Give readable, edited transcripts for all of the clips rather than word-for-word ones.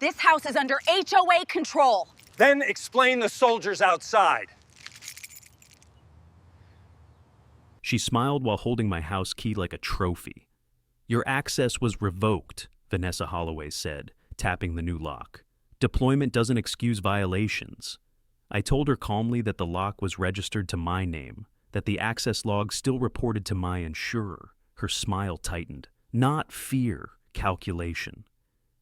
This house is under HOA control. Then explain the soldiers outside. She smiled while holding my house key like a trophy. Your access was revoked, Vanessa Holloway said, tapping the new lock. Deployment doesn't excuse violations. I told her calmly that the lock was registered to my name, that the access log still reported to my insurer. Her smile tightened. Not fear, calculation.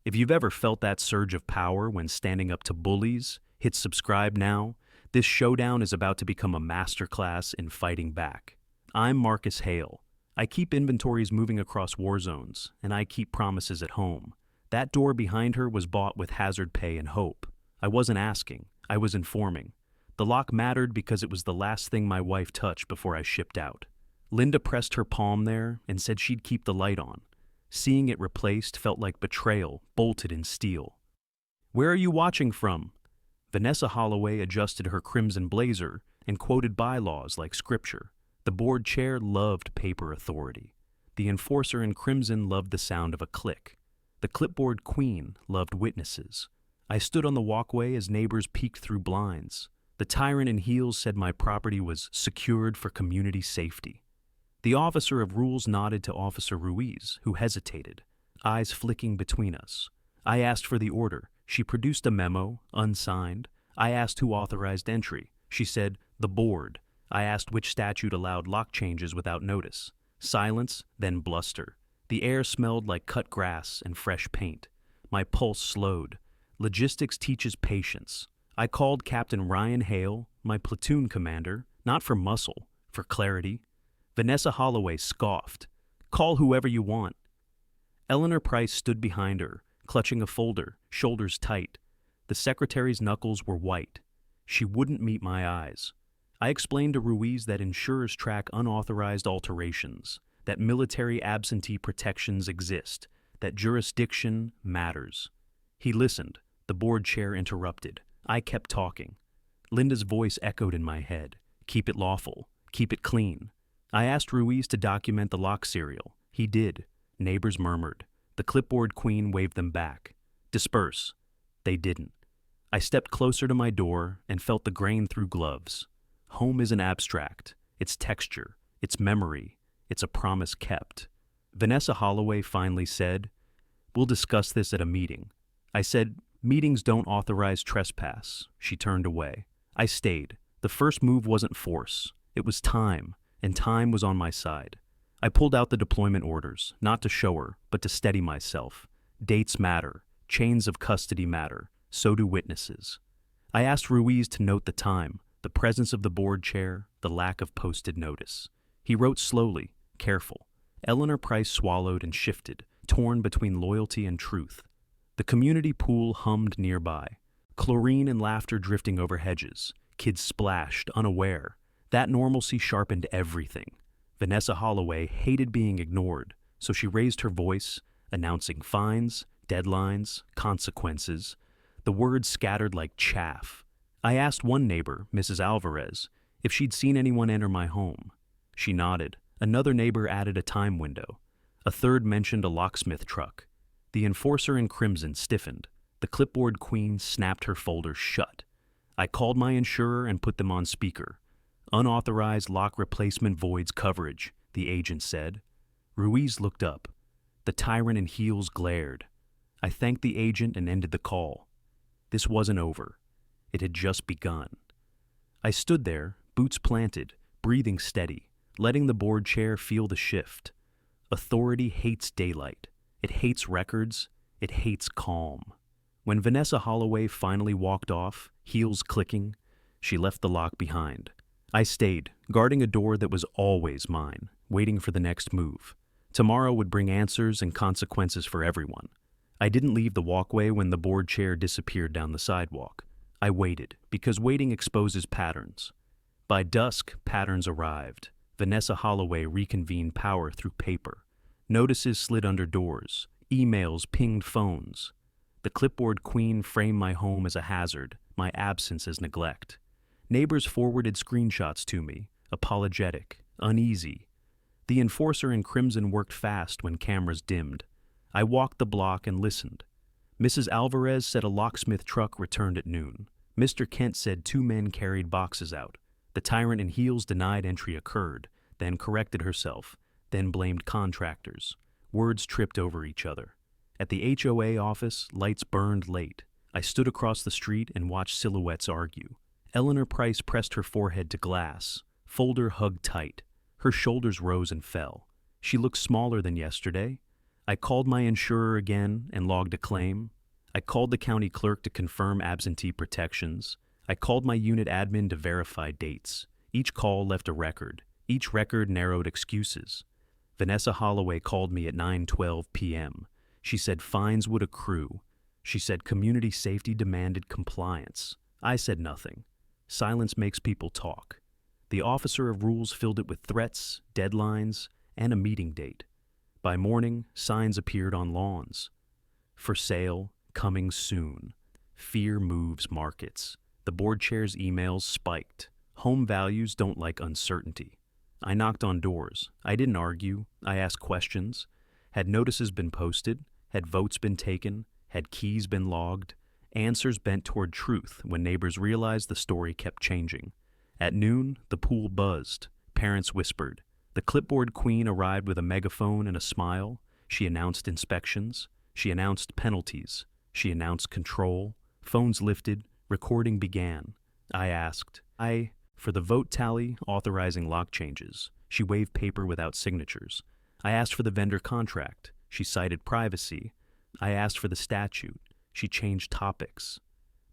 If you've ever felt that surge of power when standing up to bullies, hit subscribe now. This showdown is about to become a masterclass in fighting back. I'm Marcus Hale. I keep inventories moving across war zones, and I keep promises at home. That door behind her was bought with hazard pay and hope. I wasn't asking, I was informing. The lock mattered because it was the last thing my wife touched before I shipped out. Linda pressed her palm there and said she'd keep the light on. Seeing it replaced felt like betrayal, bolted in steel. Where are you watching from? Vanessa Holloway adjusted her crimson blazer and quoted bylaws like scripture. The board chair loved paper authority. The enforcer in crimson loved the sound of a click. The clipboard queen loved witnesses. I stood on the walkway as neighbors peeked through blinds. The tyrant in heels said my property was secured for community safety. The officer of rules nodded to Officer Ruiz, who hesitated, eyes flicking between us. I asked for the order. She produced a memo, unsigned. I asked who authorized entry. She said, the board. I asked which statute allowed lock changes without notice. Silence, then bluster. The air smelled like cut grass and fresh paint. My pulse slowed. Logistics teaches patience. I called Captain Ryan Hale, my platoon commander, not for muscle, for clarity. Vanessa Holloway scoffed. Call whoever you want. Eleanor Price stood behind her, clutching a folder, shoulders tight. The secretary's knuckles were white. She wouldn't meet my eyes. I explained to Ruiz that insurers track unauthorized alterations, that military absentee protections exist, that jurisdiction matters. He listened. The board chair interrupted. I kept talking. Linda's voice echoed in my head. Keep it lawful. Keep it clean. I asked Ruiz to document the lock serial. He did. Neighbors murmured. The clipboard queen waved them back. Disperse. They didn't. I stepped closer to my door and felt the grain through gloves. Home isn't abstract. It's texture. It's memory. It's a promise kept. Vanessa Holloway finally said, "We'll discuss this at a meeting." I said, "Meetings don't authorize trespass." She turned away. I stayed. The first move wasn't force. It was time, and time was on my side. I pulled out the deployment orders, not to show her, but to steady myself. Dates matter. Chains of custody matter. So do witnesses. I asked Ruiz to note the time, the presence of the board chair, the lack of posted notice. He wrote slowly, careful. Eleanor Price swallowed and shifted, torn between loyalty and truth. The community pool hummed nearby. Chlorine and laughter drifting over hedges. Kids splashed, unaware. That normalcy sharpened everything. Vanessa Holloway hated being ignored, so she raised her voice, announcing fines, deadlines, consequences. The words scattered like chaff. I asked one neighbor, Mrs. Alvarez, if she'd seen anyone enter my home. She nodded. Another neighbor added a time window. A third mentioned a locksmith truck. The enforcer in crimson stiffened. The clipboard queen snapped her folder shut. I called my insurer and put them on speaker. Unauthorized lock replacement voids coverage, the agent said. Ruiz looked up. The tyrant in heels glared. I thanked the agent and ended the call. This wasn't over. It had just begun. I stood there, boots planted, breathing steady, letting the board chair feel the shift. Authority hates daylight. It hates records. It hates calm. When Vanessa Holloway finally walked off, heels clicking, she left the lock behind. I stayed, guarding a door that was always mine, waiting for the next move. Tomorrow would bring answers and consequences for everyone. I didn't leave the walkway when the board chair disappeared down the sidewalk. I waited, because waiting exposes patterns. By dusk, patterns arrived. Vanessa Holloway reconvened power through paper. Notices slid under doors. Emails pinged phones. The clipboard queen framed my home as a hazard, my absence as neglect. Neighbors forwarded screenshots to me, apologetic, uneasy. The enforcer in crimson worked fast when cameras dimmed. I walked the block and listened. Mrs. Alvarez said a locksmith truck returned at noon. Mr. Kent said 2 men carried boxes out. The tyrant in heels denied entry occurred, then corrected herself, then blamed contractors. Words tripped over each other. At the HOA office, lights burned late. I stood across the street and watched silhouettes argue. Eleanor Price pressed her forehead to glass. Folder hugged tight. Her shoulders rose and fell. She looked smaller than yesterday. I called my insurer again and logged a claim. I called the county clerk to confirm absentee protections. I called my unit admin to verify dates. Each call left a record. Each record narrowed excuses. Vanessa Holloway called me at 9:12 p.m. She said fines would accrue. She said community safety demanded compliance. I said nothing. Silence makes people talk. The officer of rules filled it with threats, deadlines, and a meeting date. By morning, signs appeared on lawns. For sale, coming soon. Fear moves markets. The board chair's emails spiked. Home values don't like uncertainty. I knocked on doors. I didn't argue. I asked questions. Had notices been posted? Had votes been taken? Had keys been logged? Answers bent toward truth when neighbors realized the story kept changing. At noon, the pool buzzed. Parents whispered. The clipboard queen arrived with a megaphone and a smile. She announced inspections. She announced penalties. She announced control. Phones lifted. Recording began. I asked, for the vote tally authorizing lock changes. She waved paper without signatures. I asked for the vendor contract. She cited privacy. I asked for the statute. She changed topics.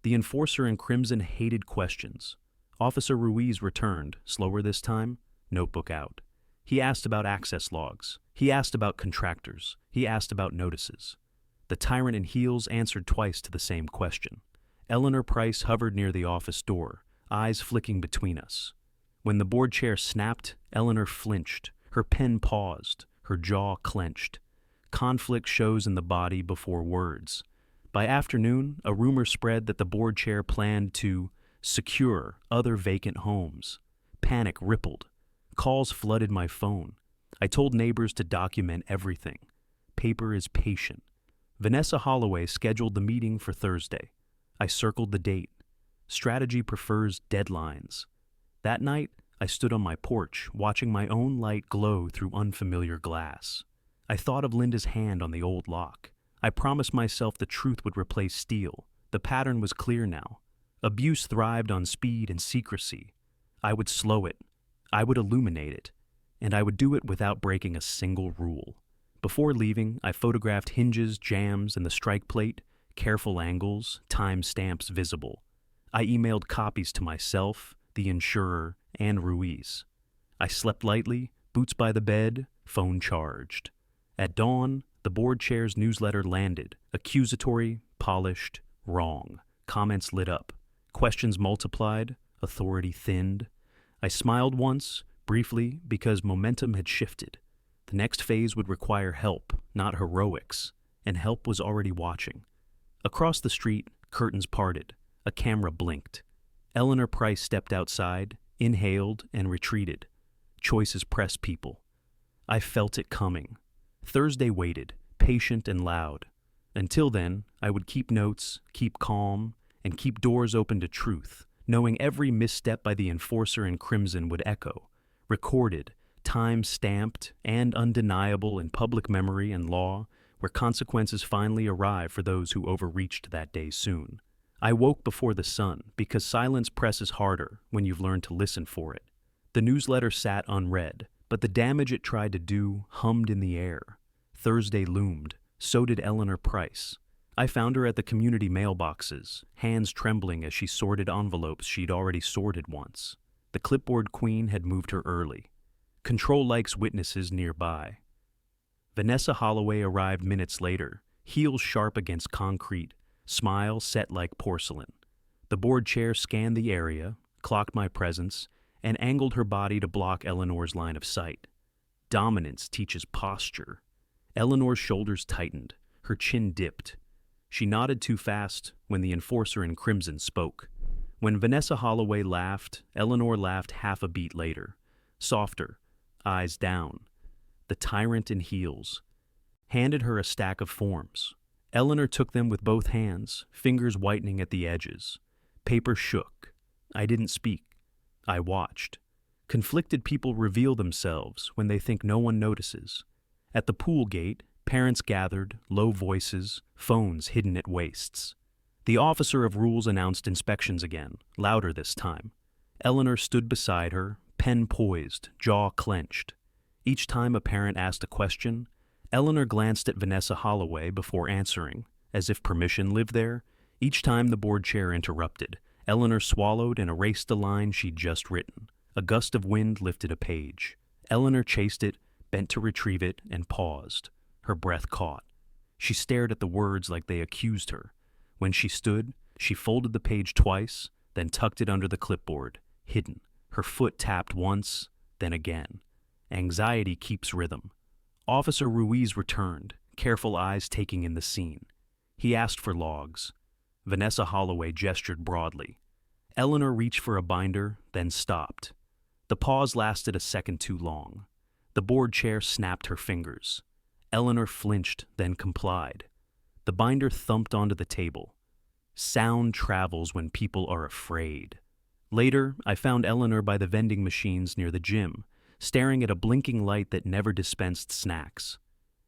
The enforcer in crimson hated questions. Officer Ruiz returned, slower this time, notebook out. He asked about access logs. He asked about contractors. He asked about notices. The tyrant in heels answered twice to the same question. Eleanor Price hovered near the office door, eyes flicking between us. When the board chair snapped, Eleanor flinched. Her pen paused. Her jaw clenched. Conflict shows in the body before words. By afternoon, a rumor spread that the board chair planned to secure other vacant homes. Panic rippled. Calls flooded my phone. I told neighbors to document everything. Paper is patient. Vanessa Holloway scheduled the meeting for Thursday. I circled the date. Strategy prefers deadlines. That night, I stood on my porch, watching my own light glow through unfamiliar glass. I thought of Linda's hand on the old lock. I promised myself the truth would replace steel. The pattern was clear now. Abuse thrived on speed and secrecy. I would slow it. I would illuminate it. And I would do it without breaking a single rule. Before leaving, I photographed hinges, jams, and the strike plate, careful angles, time stamps visible. I emailed copies to myself, the insurer, and Ruiz. I slept lightly, boots by the bed, phone charged. At dawn, the board chair's newsletter landed, accusatory, polished, wrong. Comments lit up. Questions multiplied, authority thinned. I smiled once, briefly, because momentum had shifted. The next phase would require help, not heroics, and help was already watching. Across the street, curtains parted. A camera blinked. Eleanor Price stepped outside, inhaled, and retreated. Choices press people. I felt it coming. Thursday waited, patient and loud. Until then, I would keep notes, keep calm, and keep doors open to truth, knowing every misstep by the enforcer in crimson would echo, recorded, time-stamped, and undeniable in public memory and law, where consequences finally arrive for those who overreached that day soon. I woke before the sun, because silence presses harder when you've learned to listen for it. The newsletter sat unread, but the damage it tried to do hummed in the air. Thursday loomed. So did Eleanor Price. I found her at the community mailboxes, hands trembling as she sorted envelopes she'd already sorted once. The clipboard queen had moved her early. Control likes witnesses nearby. Vanessa Holloway arrived minutes later, heels sharp against concrete, smile set like porcelain. The board chair scanned the area, clocked my presence, and angled her body to block Eleanor's line of sight. Dominance teaches posture. Eleanor's shoulders tightened, her chin dipped. She nodded too fast when the enforcer in crimson spoke. When Vanessa Holloway laughed, Eleanor laughed half a beat later. Softer, eyes down. The tyrant in heels handed her a stack of forms. Eleanor took them with both hands, fingers whitening at the edges. Paper shook. I didn't speak. I watched. Conflicted people reveal themselves when they think no one notices. At the pool gate, parents gathered, low voices, phones hidden at waists. The officer of rules announced inspections again, louder this time. Eleanor stood beside her, pen poised, jaw clenched. Each time a parent asked a question, Eleanor glanced at Vanessa Holloway before answering, as if permission lived there. Each time the board chair interrupted, Eleanor swallowed and erased the line she'd just written. A gust of wind lifted a page. Eleanor chased it, bent to retrieve it, and paused. Her breath caught. She stared at the words like they accused her. When she stood, she folded the page twice, then tucked it under the clipboard, hidden. Her foot tapped once, then again. Anxiety keeps rhythm. Officer Ruiz returned, careful eyes taking in the scene. He asked for logs. Vanessa Holloway gestured broadly. Eleanor reached for a binder, then stopped. The pause lasted a second too long. The board chair snapped her fingers. Eleanor flinched, then complied. The binder thumped onto the table. Sound travels when people are afraid. Later, I found Eleanor by the vending machines near the gym, staring at a blinking light that never dispensed snacks.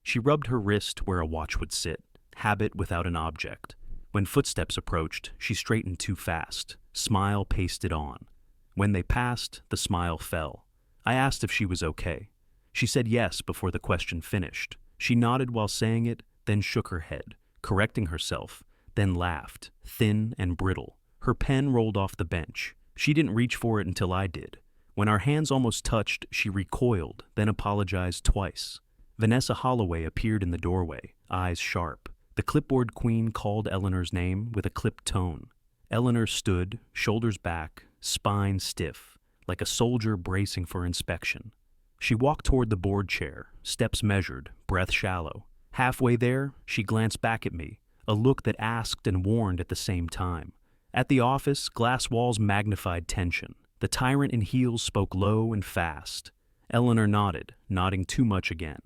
She rubbed her wrist where a watch would sit, habit without an object. When footsteps approached, she straightened too fast. Smile pasted on. When they passed, the smile fell. I asked if she was okay. She said yes before the question finished. She nodded while saying it, then shook her head, correcting herself, then laughed, thin and brittle. Her pen rolled off the bench. She didn't reach for it until I did. When our hands almost touched, she recoiled, then apologized twice. Vanessa Holloway appeared in the doorway, eyes sharp. The clipboard queen called Eleanor's name with a clipped tone. Eleanor stood, shoulders back, spine stiff, like a soldier bracing for inspection. She walked toward the board chair, steps measured, breath shallow. Halfway there, she glanced back at me, a look that asked and warned at the same time. At the office, glass walls magnified tension. The tyrant in heels spoke low and fast. Eleanor nodded, nodding too much again.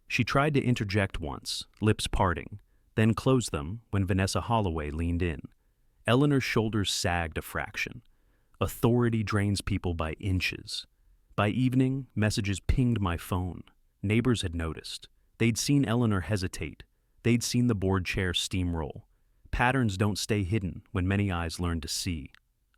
She tried to interject once, lips parting, then closed them when Vanessa Holloway leaned in. Eleanor's shoulders sagged a fraction. Authority drains people by inches. By evening, messages pinged my phone. Neighbors had noticed. They'd seen Eleanor hesitate. They'd seen the board chair steamroll. Patterns don't stay hidden when many eyes learn to see.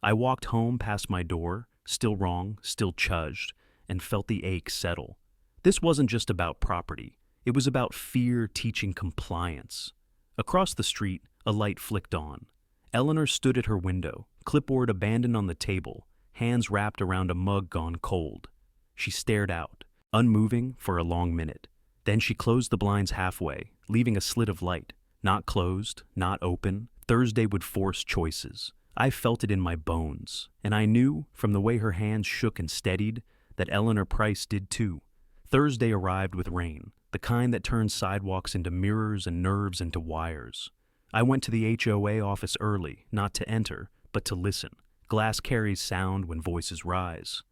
I walked home past my door, still wrong, still chudged, and felt the ache settle. This wasn't just about property. It was about fear teaching compliance. Across the street, a light flicked on. Eleanor stood at her window, clipboard abandoned on the table, hands wrapped around a mug gone cold. She stared out, unmoving for a long minute. Then she closed the blinds halfway, leaving a slit of light. Not closed, not open. Thursday would force choices. I felt it in my bones, and I knew, from the way her hands shook and steadied, that Eleanor Price did too. Thursday arrived with rain, the kind that turns sidewalks into mirrors and nerves into wires. I went to the HOA office early, not to enter, but to listen. Glass carries sound when voices rise.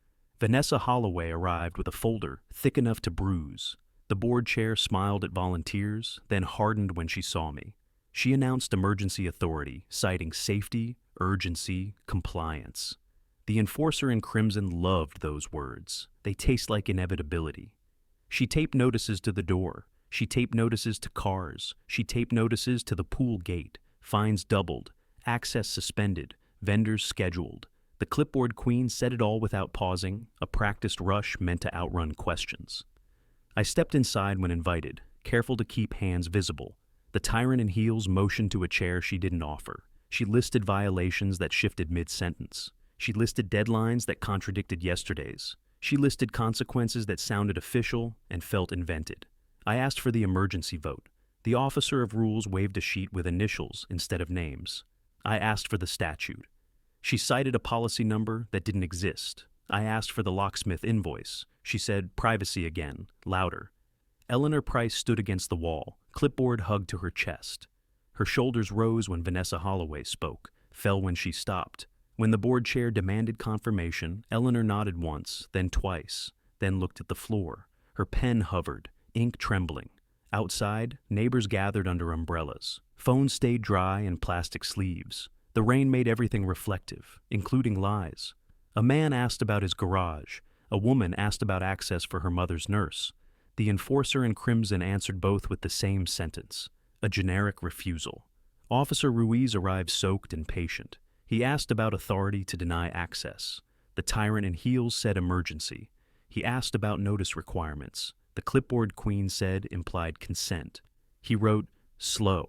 Vanessa Holloway arrived with a folder thick enough to bruise. The board chair smiled at volunteers, then hardened when she saw me. She announced emergency authority, citing safety, urgency, compliance. The enforcer in crimson loved those words. They taste like inevitability. She taped notices to the door. She taped notices to cars. She taped notices to the pool gate. Fines doubled. Access suspended. Vendors scheduled. The clipboard queen said it all without pausing, a practiced rush meant to outrun questions. I stepped inside when invited, careful to keep hands visible. The tyrant in heels motioned to a chair she didn't offer. She listed violations that shifted mid-sentence. She listed deadlines that contradicted yesterday's. She listed consequences that sounded official and felt invented. I asked for the emergency vote. The officer of rules waved a sheet with initials instead of names. I asked for the statute. She cited a policy number that didn't exist. I asked for the locksmith invoice. She said, privacy again, louder. Eleanor Price stood against the wall, clipboard hugged to her chest. Her shoulders rose when Vanessa Holloway spoke, fell when she stopped. When the board chair demanded confirmation, Eleanor nodded once, then twice, then looked at the floor. Her pen hovered, ink trembling. Outside, neighbors gathered under umbrellas. Phones stayed dry in plastic sleeves. The rain made everything reflective, including lies. A man asked about his garage. A woman asked about access for her mother's nurse. The enforcer in crimson answered both with the same sentence, a generic refusal. Officer Ruiz arrived soaked and patient. He asked about authority to deny access. The tyrant in heels said emergency. He asked about notice requirements. The clipboard queen said implied consent. He wrote, slow.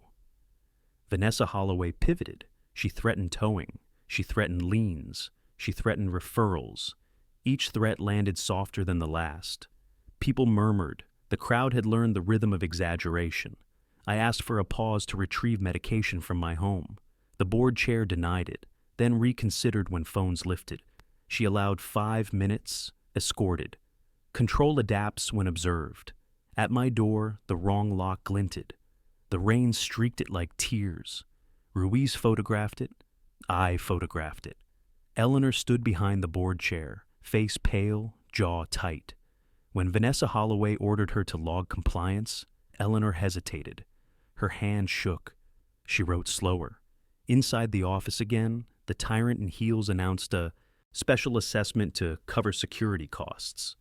Vanessa Holloway pivoted. She threatened towing. She threatened liens. She threatened referrals. Each threat landed softer than the last. People murmured. The crowd had learned the rhythm of exaggeration. I asked for a pause to retrieve medication from my home. The board chair denied it, then reconsidered when phones lifted. She allowed 5 minutes, escorted. Control adapts when observed. At my door, the wrong lock glinted. The rain streaked it like tears. Ruiz photographed it. I photographed it. Eleanor stood behind the board chair, face pale, jaw tight. When Vanessa Holloway ordered her to log compliance, Eleanor hesitated. Her hand shook. She wrote slower. Inside the office again, the tyrant in heels announced a special assessment to cover security costs.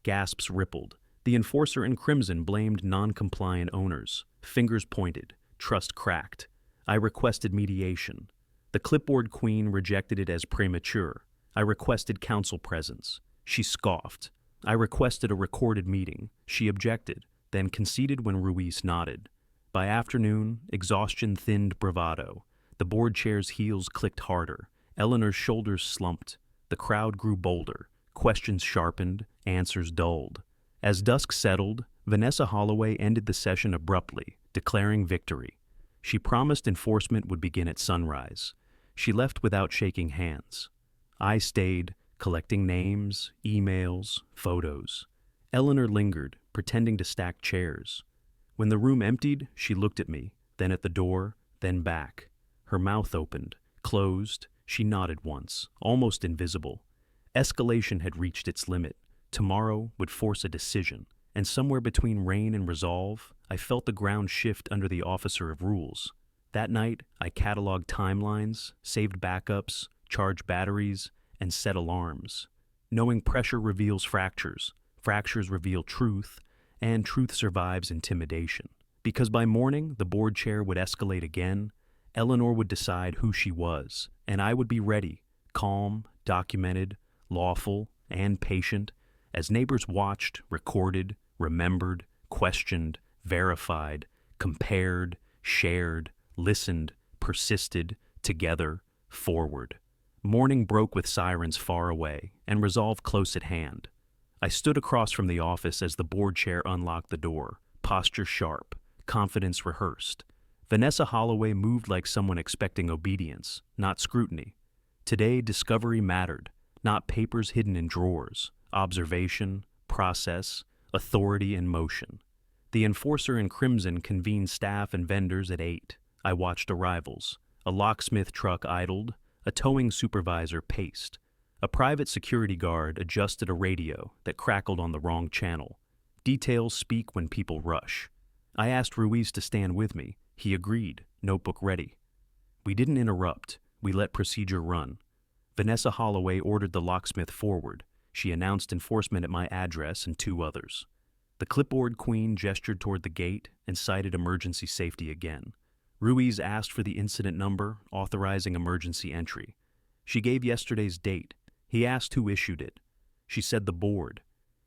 Gasps rippled. The enforcer in crimson blamed non-compliant owners. Fingers pointed. Trust cracked. I requested mediation. The clipboard queen rejected it as premature. I requested counsel presence. She scoffed. I requested a recorded meeting. She objected, then conceded when Ruiz nodded. By afternoon, exhaustion thinned bravado. The board chair's heels clicked harder. Eleanor's shoulders slumped. The crowd grew bolder. Questions sharpened, answers dulled. As dusk settled, Vanessa Holloway ended the session abruptly, declaring victory. She promised enforcement would begin at sunrise. She left without shaking hands. I stayed, collecting names, emails, photos. Eleanor lingered, pretending to stack chairs. When the room emptied, she looked at me, then at the door, then back. Her mouth opened, closed. She nodded once, almost invisible. Escalation had reached its limit. Tomorrow would force a decision, and somewhere between rain and resolve, I felt the ground shift under the officer of rules. That night, I cataloged timelines, saved backups, charged batteries, and set alarms. Knowing pressure reveals fractures, fractures reveal truth, and truth survives intimidation. Because by morning, the board chair would escalate again, Eleanor would decide who she was, and I would be ready, calm, documented, lawful, and patient, as neighbors watched, recorded, remembered, questioned, verified, compared, shared, listened, persisted, together, forward. Morning broke with sirens far away, and resolve close at hand. I stood across from the office as the board chair unlocked the door, posture sharp, confidence rehearsed. Vanessa Holloway moved like someone expecting obedience, not scrutiny. Today, discovery mattered, not papers hidden in drawers, observation, process, authority in motion. The enforcer in crimson convened staff and vendors at 8. I watched arrivals. A locksmith truck idled. A towing supervisor paced. A private security guard adjusted a radio that crackled on the wrong channel. Details speak when people rush. I asked Ruiz to stand with me. He agreed, notebook ready. We didn't interrupt. We let procedure run. Vanessa Holloway ordered the locksmith forward. She announced enforcement at my address and 2 others. The clipboard queen gestured toward the gate and cited emergency safety again. Ruiz asked for the incident number, authorizing emergency entry. She gave yesterday's date. He asked who issued it. She said the board.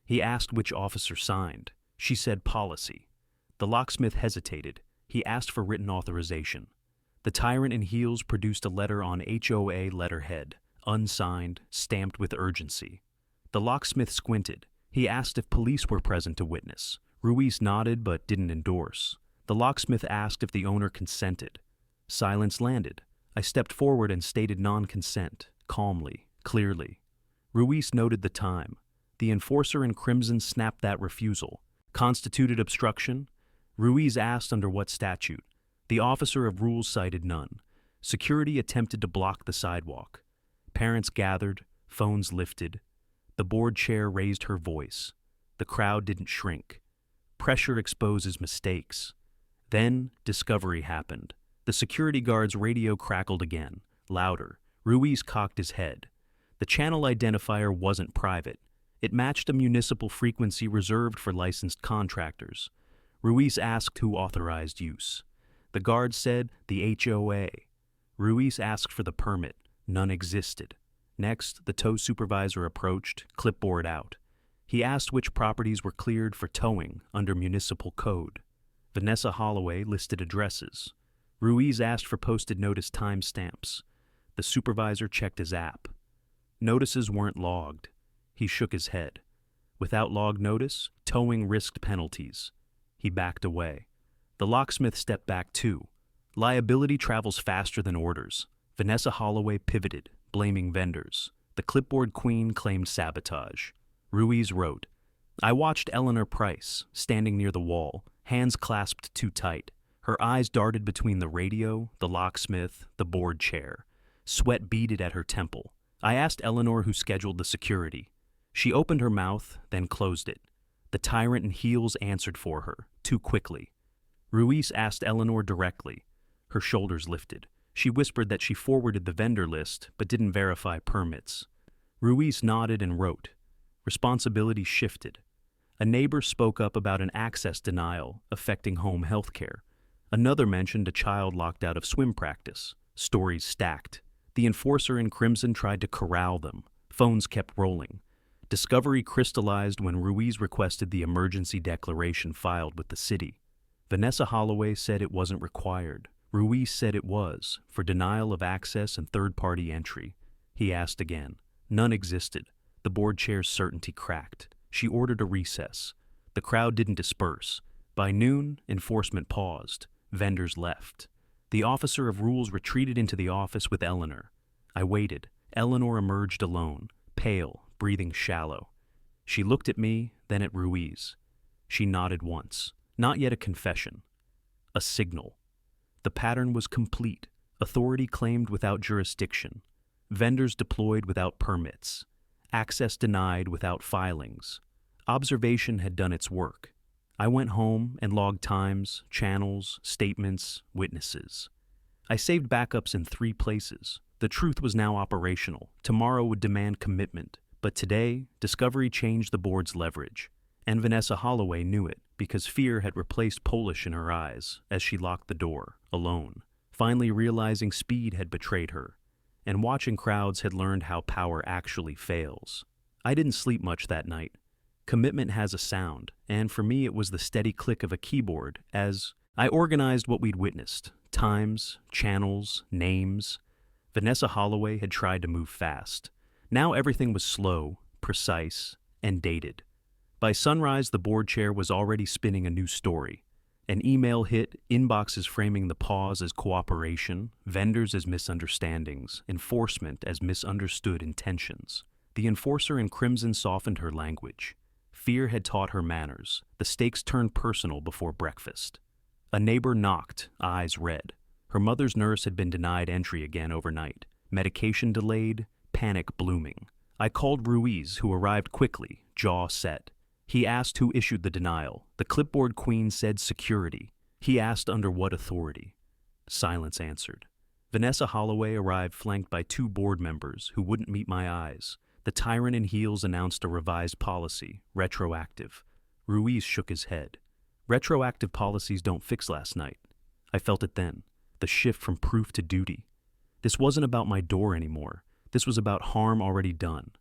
He asked which officer signed. She said policy. The locksmith hesitated. He asked for written authorization. The tyrant in heels produced a letter on HOA letterhead, unsigned, stamped with urgency. The locksmith squinted. He asked if police were present to witness. Ruiz nodded but didn't endorse. The locksmith asked if the owner consented. Silence landed. I stepped forward and stated non-consent, calmly, clearly. Ruiz noted the time. The enforcer in crimson snapped that refusal. Constituted obstruction? Ruiz asked under what statute. The officer of rules cited none. Security attempted to block the sidewalk. Parents gathered, phones lifted. The board chair raised her voice. The crowd didn't shrink. Pressure exposes mistakes. Then, discovery happened. The security guard's radio crackled again, louder. Ruiz cocked his head. The channel identifier wasn't private. It matched a municipal frequency reserved for licensed contractors. Ruiz asked who authorized use. The guard said the HOA. Ruiz asked for the permit. None existed. Next, the tow supervisor approached, clipboard out. He asked which properties were cleared for towing under municipal code. Vanessa Holloway listed addresses. Ruiz asked for posted notice timestamps. The supervisor checked his app. Notices weren't logged. He shook his head. Without log notice, towing risked penalties. He backed away. The locksmith stepped back too. Liability travels faster than orders. Vanessa Holloway pivoted, blaming vendors. The clipboard queen claimed sabotage. Ruiz wrote, "I watched Eleanor Price, standing near the wall, hands clasped too tight. Her eyes darted between the radio, the locksmith, the board chair. Sweat beaded at her temple. I asked Eleanor who scheduled the security. She opened her mouth, then closed it. The tyrant in heels answered for her, too quickly. Ruiz asked Eleanor directly. Her shoulders lifted. She whispered that she forwarded the vendor list, but didn't verify permits. Ruiz nodded and wrote. Responsibility shifted. A neighbor spoke up about an access denial affecting home health care. Another mentioned a child locked out of swim practice. Stories stacked. The enforcer in crimson tried to corral them. Phones kept rolling. Discovery crystallized when Ruiz requested the emergency declaration filed with the city. Vanessa Holloway said it wasn't required. Ruiz said it was, for denial of access and third-party entry. He asked again. None existed. The board chair's certainty cracked. She ordered a recess. The crowd didn't disperse. By noon, enforcement paused. Vendors left. The officer of rules retreated into the office with Eleanor. I waited. Eleanor emerged alone, pale, breathing shallow. She looked at me, then at Ruiz. She nodded once. Not yet a confession. A signal. The pattern was complete. Authority claimed without jurisdiction. Vendors deployed without permits. Access denied without filings. Observation had done its work. I went home and logged times, channels, statements, witnesses. I saved backups in 3 places. The truth was now operational. Tomorrow would demand commitment. But today, Discovery changed the board's leverage. And Vanessa Holloway knew it, because fear had replaced Polish in her eyes as she locked the door, alone, finally realizing speed had betrayed her, and watching crowds had learned how power actually fails. I didn't sleep much that night. Commitment has a sound, and for me it was the steady click of a keyboard as I organized what we'd witnessed, times, channels, names. Vanessa Holloway had tried to move fast. Now everything was slow, precise, and dated. By sunrise, the board chair was already spinning a new story. An email hit, inboxes framing the pause as cooperation, vendors as misunderstandings, enforcement as misunderstood intentions. The enforcer in crimson softened her language. Fear had taught her manners. The stakes turned personal before breakfast. A neighbor knocked, eyes red. Her mother's nurse had been denied entry again overnight. Medication delayed, panic blooming. I called Ruiz, who arrived quickly, jaw set. He asked who issued the denial. The clipboard queen said security. He asked under what authority. Silence answered. Vanessa Holloway arrived flanked by 2 board members who wouldn't meet my eyes. The tyrant in heels announced a revised policy, retroactive. Ruiz shook his head. Retroactive policies don't fix last night. I felt it then, the shift from proof to duty. This wasn't about my door anymore. This was about harm already done.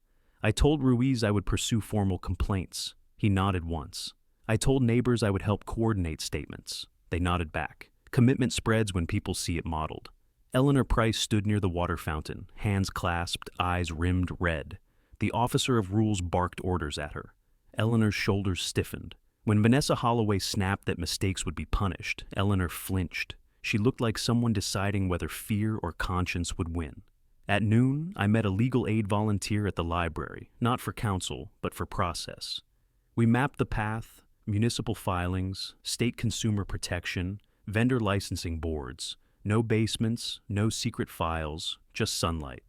I told Ruiz I would pursue formal complaints. He nodded once. I told neighbors I would help coordinate statements. They nodded back. Commitment spreads when people see it modeled. Eleanor Price stood near the water fountain, hands clasped, eyes rimmed red. The officer of rules barked orders at her. Eleanor's shoulders stiffened. When Vanessa Holloway snapped that mistakes would be punished, Eleanor flinched. She looked like someone deciding whether fear or conscience would win. At noon, I met a legal aid volunteer at the library, not for counsel, but for process. We mapped the path, municipal filings, state consumer protection, vendor licensing boards. No basements, no secret files, just sunlight.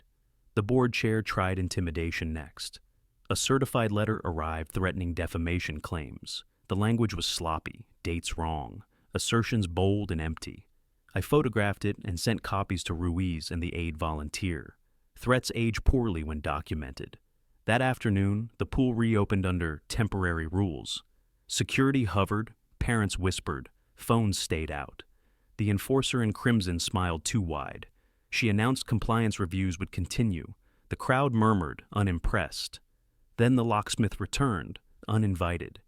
The board chair tried intimidation next. A certified letter arrived threatening defamation claims. The language was sloppy, dates wrong, assertions bold and empty. I photographed it and sent copies to Ruiz and the aide volunteer. Threats age poorly when documented. That afternoon, the pool reopened under temporary rules. Security hovered, parents whispered, phones stayed out. The enforcer in crimson smiled too wide. She announced compliance reviews would continue. The crowd murmured, unimpressed. Then the locksmith returned, uninvited.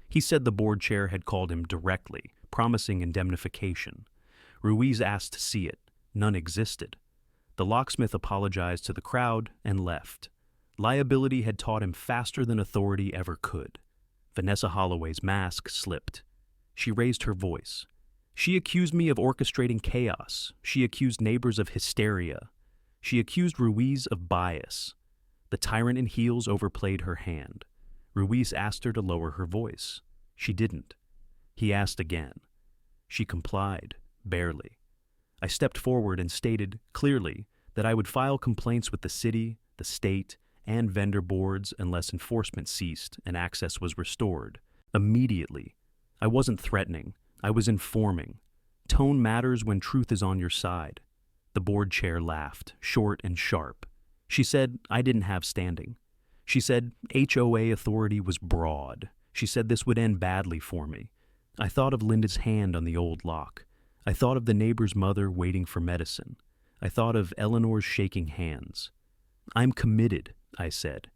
He said the board chair had called him directly, promising indemnification. Ruiz asked to see it. None existed. The locksmith apologized to the crowd and left. Liability had taught him faster than authority ever could. Vanessa Holloway's mask slipped. She raised her voice. She accused me of orchestrating chaos. She accused neighbors of hysteria. She accused Ruiz of bias. The tyrant in heels overplayed her hand. Ruiz asked her to lower her voice. She didn't. He asked again. She complied, barely. I stepped forward and stated, clearly, that I would file complaints with the city, the state, and vendor boards unless enforcement ceased and access was restored. Immediately. I wasn't threatening. I was informing. Tone matters when truth is on your side. The board chair laughed, short and sharp. She said I didn't have standing. She said HOA authority was broad. She said this would end badly for me. I thought of Linda's hand on the old lock. I thought of the neighbor's mother waiting for medicine. I thought of Eleanor's shaking hands. I'm committed, I said.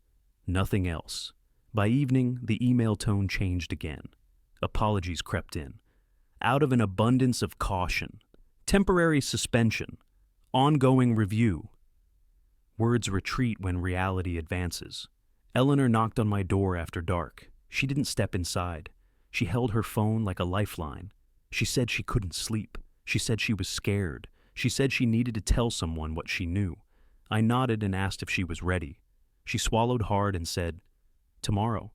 Nothing else. By evening, the email tone changed again. Apologies crept in. Out of an abundance of caution. Temporary suspension. Ongoing review. Words retreat when reality advances. Eleanor knocked on my door after dark. She didn't step inside. She held her phone like a lifeline. She said she couldn't sleep. She said she was scared. She said she needed to tell someone what she knew. I nodded and asked if she was ready. She swallowed hard and said, "Tomorrow."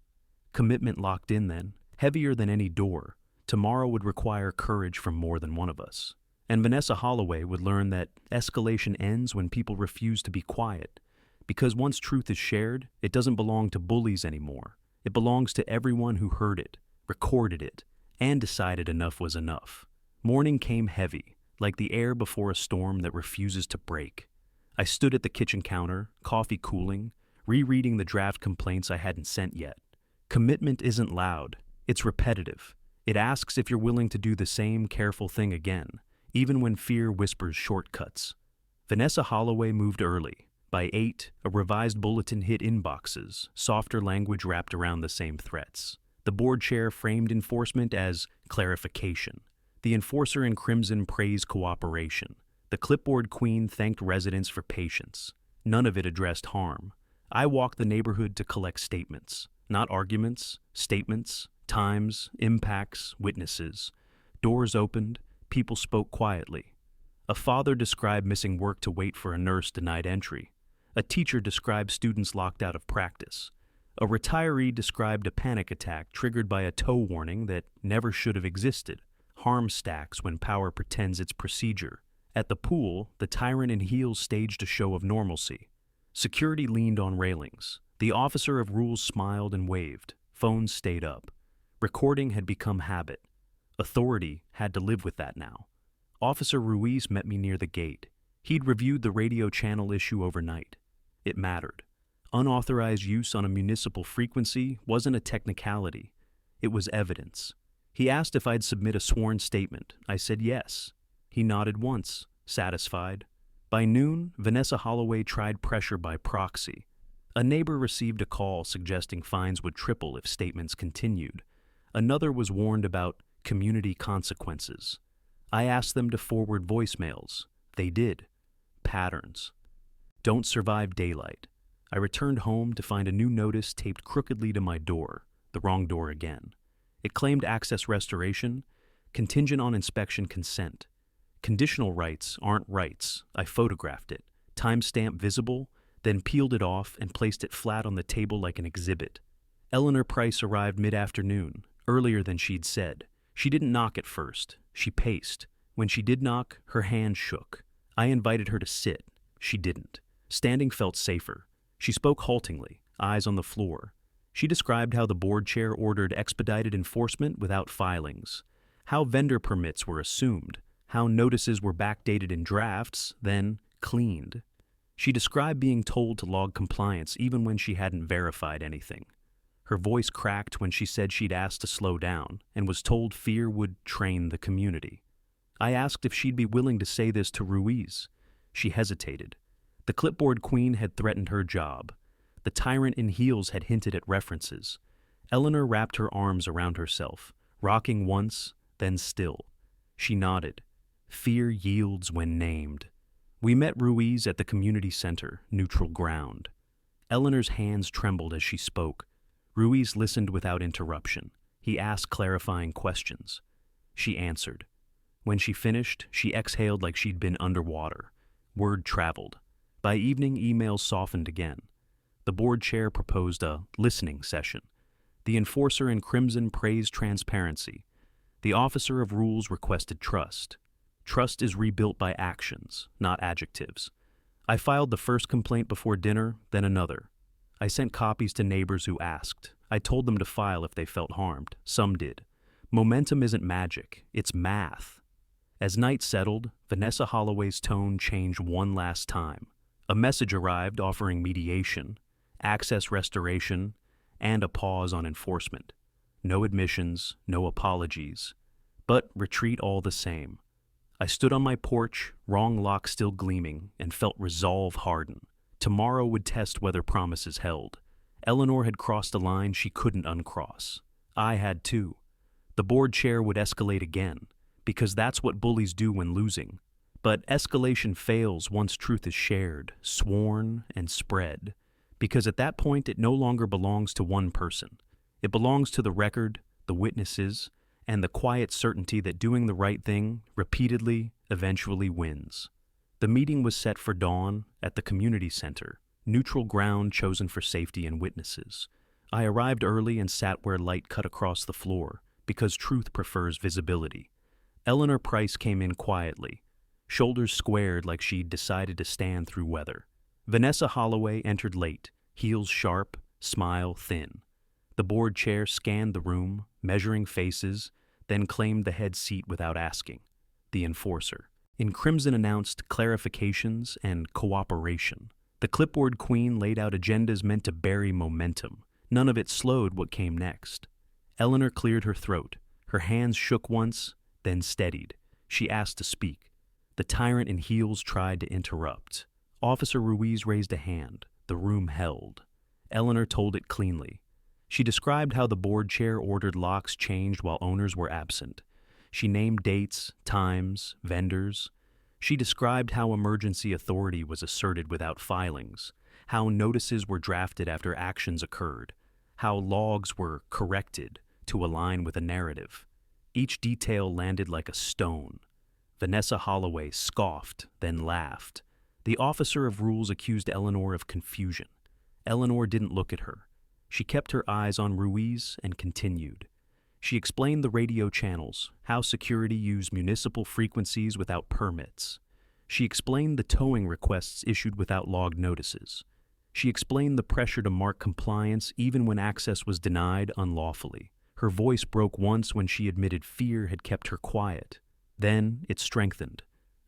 Commitment locked in then, heavier than any door. Tomorrow would require courage from more than one of us. And Vanessa Holloway would learn that escalation ends when people refuse to be quiet. Because once truth is shared, it doesn't belong to bullies anymore. It belongs to everyone who heard it, recorded it, and decided enough was enough. Morning came heavy, like the air before a storm that refuses to break. I stood at the kitchen counter, coffee cooling, rereading the draft complaints I hadn't sent yet. Commitment isn't loud. It's repetitive. It asks if you're willing to do the same careful thing again, even when fear whispers shortcuts. Vanessa Holloway moved early. By 8, a revised bulletin hit inboxes, softer language wrapped around the same threats. The board chair framed enforcement as clarification. The enforcer in crimson praised cooperation. The clipboard queen thanked residents for patience. None of it addressed harm. I walked the neighborhood to collect statements. Not arguments, statements, times, impacts, witnesses. Doors opened, people spoke quietly. A father described missing work to wait for a nurse denied entry. A teacher described students locked out of practice. A retiree described a panic attack triggered by a tow warning that never should have existed. Harm stacks when power pretends it's procedure. At the pool, the tyrant in heels staged a show of normalcy. Security leaned on railings. The officer of rules smiled and waved. Phones stayed up. Recording had become habit. Authority had to live with that now. Officer Ruiz met me near the gate. He'd reviewed the radio channel issue overnight. It mattered. Unauthorized use on a municipal frequency wasn't a technicality. It was evidence. He asked if I'd submit a sworn statement. I said yes. He nodded once, satisfied. By noon, Vanessa Holloway tried pressure by proxy. A neighbor received a call suggesting fines would triple if statements continued. Another was warned about community consequences. I asked them to forward voicemails. They did. Patterns. Don't survive daylight. I returned home to find a new notice taped crookedly to my door, the wrong door again. It claimed access restoration, contingent on inspection consent. Conditional rights aren't rights. I photographed it, timestamp visible, then peeled it off and placed it flat on the table like an exhibit. Eleanor Price arrived mid-afternoon, earlier than she'd said. She didn't knock at first. She paced. When she did knock, her hand shook. I invited her to sit. She didn't. Standing felt safer. She spoke haltingly, eyes on the floor. She described how the board chair ordered expedited enforcement without filings, how vendor permits were assumed, how notices were backdated in drafts, then cleaned. She described being told to log compliance even when she hadn't verified anything. Her voice cracked when she said she'd asked to slow down and was told fear would train the community. I asked if she'd be willing to say this to Ruiz. She hesitated. The clipboard queen had threatened her job. The tyrant in heels had hinted at references. Eleanor wrapped her arms around herself, rocking once, then still. She nodded. Fear yields when named. We met Ruiz at the community center, neutral ground. Eleanor's hands trembled as she spoke. Ruiz listened without interruption. He asked clarifying questions. She answered. When she finished, she exhaled like she'd been underwater. Word traveled. By evening, emails softened again. The board chair proposed a listening session. The enforcer in crimson praised transparency. The officer of rules requested trust. Trust is rebuilt by actions, not adjectives. I filed the first complaint before dinner, then another. I sent copies to neighbors who asked. I told them to file if they felt harmed. Some did. Momentum isn't magic, it's math. As night settled, Vanessa Holloway's tone changed one last time. A message arrived offering mediation, access restoration, and a pause on enforcement. No admissions, no apologies, but retreat all the same. I stood on my porch, wrong lock still gleaming, and felt resolve harden. Tomorrow would test whether promises held. Eleanor had crossed a line she couldn't uncross. I had too. The board chair would escalate again, because that's what bullies do when losing. But escalation fails once truth is shared, sworn, and spread, because at that point it no longer belongs to one person. It belongs to the record, the witnesses, and the quiet certainty that doing the right thing repeatedly eventually wins. The meeting was set for dawn at the community center, neutral ground chosen for safety and witnesses. I arrived early and sat where light cut across the floor, because truth prefers visibility. Eleanor Price came in quietly, shoulders squared like she'd decided to stand through weather. Vanessa Holloway entered late, heels sharp, smile thin. The board chair scanned the room, measuring faces, then claimed the head seat without asking. The enforcer. In crimson announced clarifications and cooperation. The clipboard queen laid out agendas meant to bury momentum. None of it slowed what came next. Eleanor cleared her throat. Her hands shook once, then steadied. She asked to speak. The tyrant in heels tried to interrupt. Officer Ruiz raised a hand. The room held. Eleanor told it cleanly. She described how the board chair ordered locks changed while owners were absent. She named dates, times, vendors. She described how emergency authority was asserted without filings, how notices were drafted after actions occurred, how logs were corrected to align with a narrative. Each detail landed like a stone. Vanessa Holloway scoffed, then laughed. The officer of rules accused Eleanor of confusion. Eleanor didn't look at her. She kept her eyes on Ruiz and continued. She explained the radio channels, how security used municipal frequencies without permits. She explained the towing requests issued without logged notices. She explained the pressure to mark compliance even when access was denied unlawfully. Her voice broke once when she admitted fear had kept her quiet. Then it strengthened.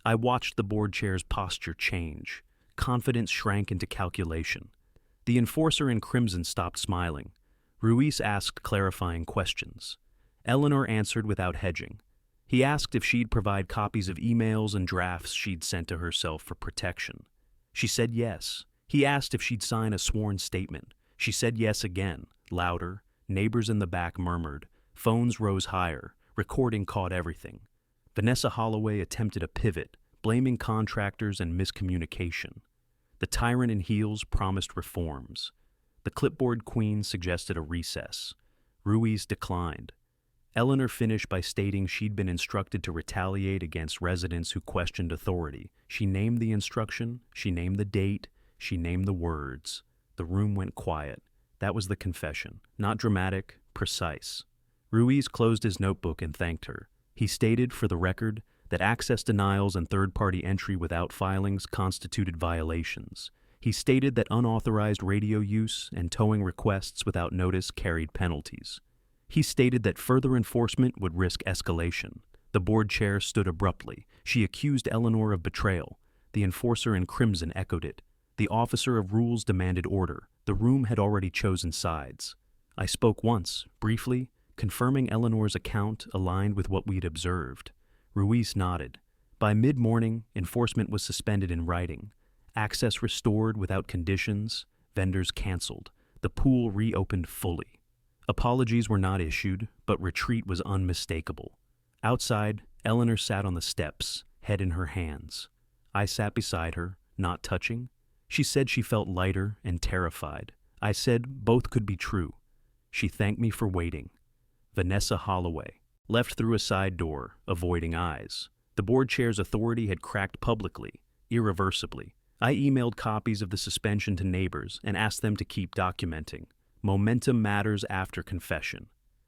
I watched the board chair's posture change. Confidence shrank into calculation. The enforcer in crimson stopped smiling. Ruiz asked clarifying questions. Eleanor answered without hedging. He asked if she'd provide copies of emails and drafts she'd sent to herself for protection. She said yes. He asked if she'd sign a sworn statement. She said yes again, louder. Neighbors in the back murmured. Phones rose higher. Recording caught everything. Vanessa Holloway attempted a pivot, blaming contractors and miscommunication. The tyrant in heels promised reforms. The clipboard queen suggested a recess. Ruiz declined. Eleanor finished by stating she'd been instructed to retaliate against residents who questioned authority. She named the instruction, she named the date, she named the words. The room went quiet. That was the confession. Not dramatic, precise. Ruiz closed his notebook and thanked her. He stated, for the record, that access denials and third-party entry without filings constituted violations. He stated that unauthorized radio use and towing requests without notice carried penalties. He stated that further enforcement would risk escalation. The board chair stood abruptly. She accused Eleanor of betrayal. The enforcer in crimson echoed it. The officer of rules demanded order. The room had already chosen sides. I spoke once, briefly, confirming Eleanor's account aligned with what we'd observed. Ruiz nodded. By mid-morning, enforcement was suspended in writing. Access restored without conditions, vendors canceled. The pool reopened fully. Apologies were not issued, but retreat was unmistakable. Outside, Eleanor sat on the steps, head in her hands. I sat beside her, not touching. She said she felt lighter and terrified. I said both could be true. She thanked me for waiting. Vanessa Holloway left through a side door, avoiding eyes. The board chair's authority had cracked publicly, irreversibly. I emailed copies of the suspension to neighbors and asked them to keep documenting. Momentum matters after confession.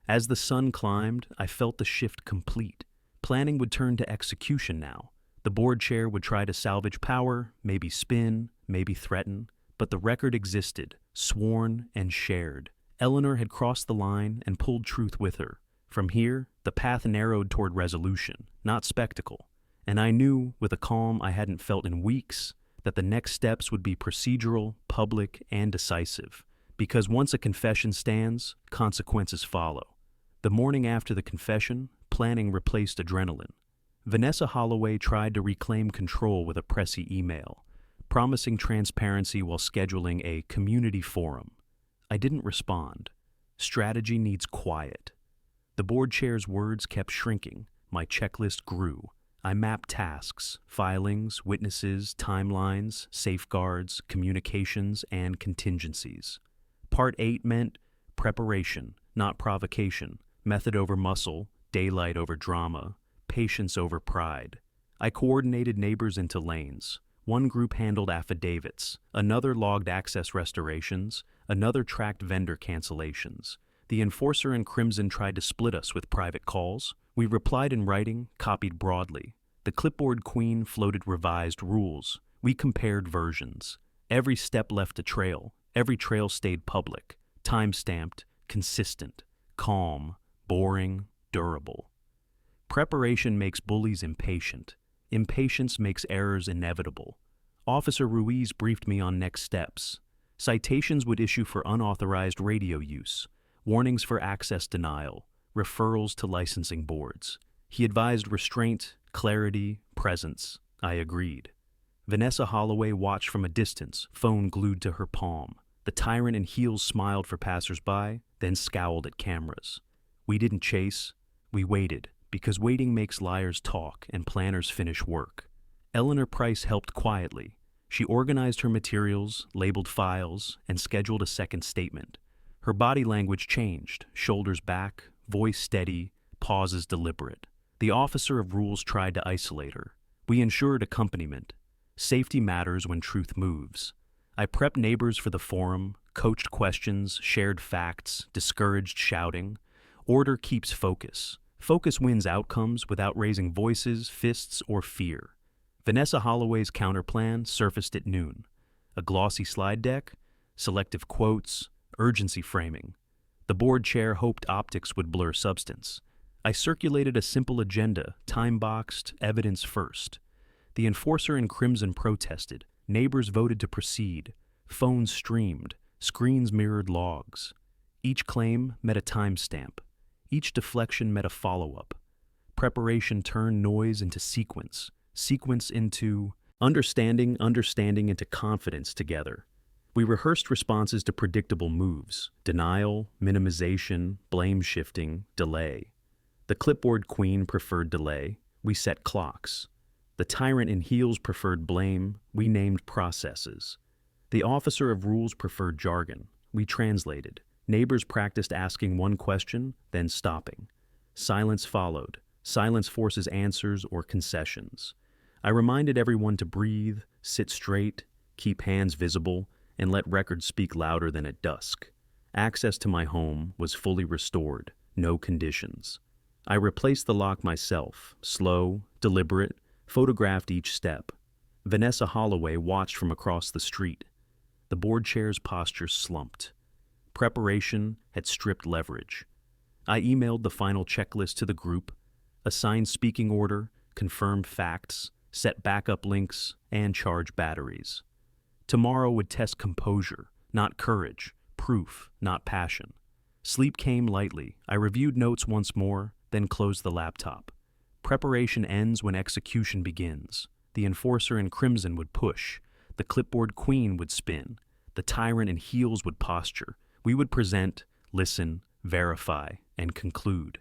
As the sun climbed, I felt the shift complete. Planning would turn to execution now. The board chair would try to salvage power, maybe spin, maybe threaten, but the record existed, sworn and shared. Eleanor had crossed the line and pulled truth with her. From here, the path narrowed toward resolution, not spectacle. And I knew, with a calm I hadn't felt in weeks, that the next steps would be procedural, public, and decisive. Because once a confession stands, consequences follow. The morning after the confession, planning replaced adrenaline. Vanessa Holloway tried to reclaim control with a pressy email, promising transparency while scheduling a community forum. I didn't respond. Strategy needs quiet. The board chair's words kept shrinking. My checklist grew. I mapped tasks, filings, witnesses, timelines, safeguards, communications, and contingencies. Part 8 meant preparation, not provocation, method over muscle, daylight over drama, patience over pride. I coordinated neighbors into lanes. One group handled affidavits, another logged access restorations, another tracked vendor cancellations. The enforcer in crimson tried to split us with private calls. We replied in writing, copied broadly. The clipboard queen floated revised rules. We compared versions. Every step left a trail. Every trail stayed public, time-stamped, consistent, calm, boring, durable. Preparation makes bullies impatient. Impatience makes errors inevitable. Officer Ruiz briefed me on next steps. Citations would issue for unauthorized radio use, warnings for access denial, referrals to licensing boards. He advised restraint, clarity, presence. I agreed. Vanessa Holloway watched from a distance, phone glued to her palm. The tyrant in heels smiled for passers-by, then scowled at cameras. We didn't chase. We waited, because waiting makes liars talk and planners finish work. Eleanor Price helped quietly. She organized her materials, labeled files, and scheduled a second statement. Her body language changed, shoulders back, voice steady, pauses deliberate. The officer of rules tried to isolate her. We ensured accompaniment. Safety matters when truth moves. I prepped neighbors for the forum, coached questions, shared facts, discouraged shouting. Order keeps focus. Focus wins outcomes without raising voices, fists, or fear. Vanessa Holloway's counterplan surfaced at noon. A glossy slide deck, selective quotes, urgency framing. The board chair hoped optics would blur substance. I circulated a simple agenda, time-boxed, evidence first. The enforcer in crimson protested. Neighbors voted to proceed. Phones streamed. Screens mirrored logs. Each claim met a timestamp. Each deflection met a follow-up. Preparation turned noise into sequence. Sequence into understanding into confidence together. We rehearsed responses to predictable moves. Denial, minimization, blame shifting, delay. The clipboard queen preferred delay. We set clocks. The tyrant in heels preferred blame. We named processes. The officer of rules preferred jargon. We translated. Neighbors practiced asking one question, then stopping. Silence followed. Silence forces answers or concessions. I reminded everyone to breathe, sit straight, keep hands visible, and let records speak louder than at dusk. Access to my home was fully restored, no conditions. I replaced the lock myself, slow, deliberate, photographed each step. Vanessa Holloway watched from across the street. The board chair's posture slumped. Preparation had stripped leverage. I emailed the final checklist to the group, assigned speaking order, confirmed facts, set backup links, and charged batteries. Tomorrow would test composure, not courage, proof, not passion. Sleep came lightly. I reviewed notes once more, then closed the laptop. Preparation ends when execution begins. The enforcer in crimson would push. The clipboard queen would spin. The tyrant in heels would posture. We would present, listen, verify, and conclude.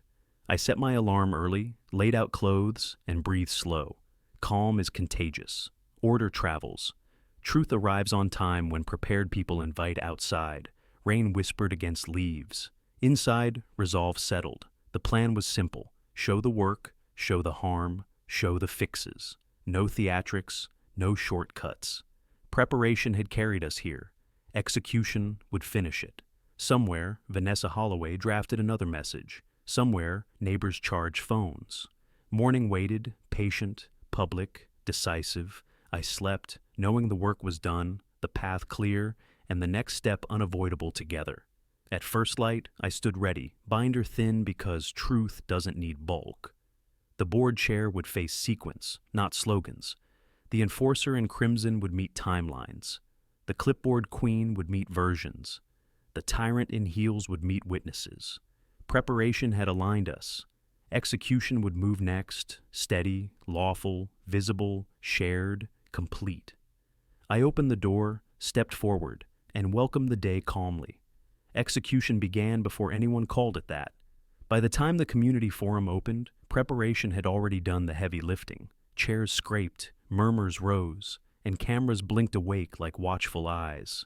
I set my alarm early, laid out clothes, and breathed slow. Calm is contagious. Order travels. Truth arrives on time when prepared people invite outside. Rain whispered against leaves. Inside, resolve settled. The plan was simple. Show the work, show the harm, show the fixes. No theatrics, no shortcuts. Preparation had carried us here. Execution would finish it. Somewhere, Vanessa Holloway drafted another message. Somewhere, neighbors charged phones. Morning waited, patient, public, decisive. I slept, knowing the work was done, the path clear, and the next step unavoidable together. At first light, I stood ready, binder thin because truth doesn't need bulk. The board chair would face sequence, not slogans. The enforcer in crimson would meet timelines. The clipboard queen would meet versions. The tyrant in heels would meet witnesses. Preparation had aligned us. Execution would move next, steady, lawful, visible, shared, complete. I opened the door, stepped forward, and welcomed the day calmly. Execution began before anyone called it that. By the time the community forum opened, preparation had already done the heavy lifting. Chairs scraped, murmurs rose, and cameras blinked awake like watchful eyes.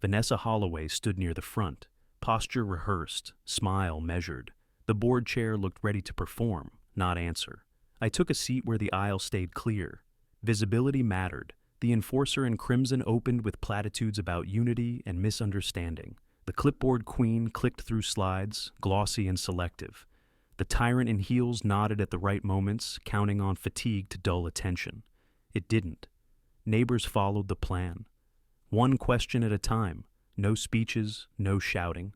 Vanessa Holloway stood near the front, posture rehearsed, smile measured. The board chair looked ready to perform, not answer. I took a seat where the aisle stayed clear. Visibility mattered. The enforcer in crimson opened with platitudes about unity and misunderstanding. The clipboard queen clicked through slides, glossy and selective. The tyrant in heels nodded at the right moments, counting on fatigue to dull attention. It didn't. Neighbors followed the plan. One question at a time. No speeches, no shouting.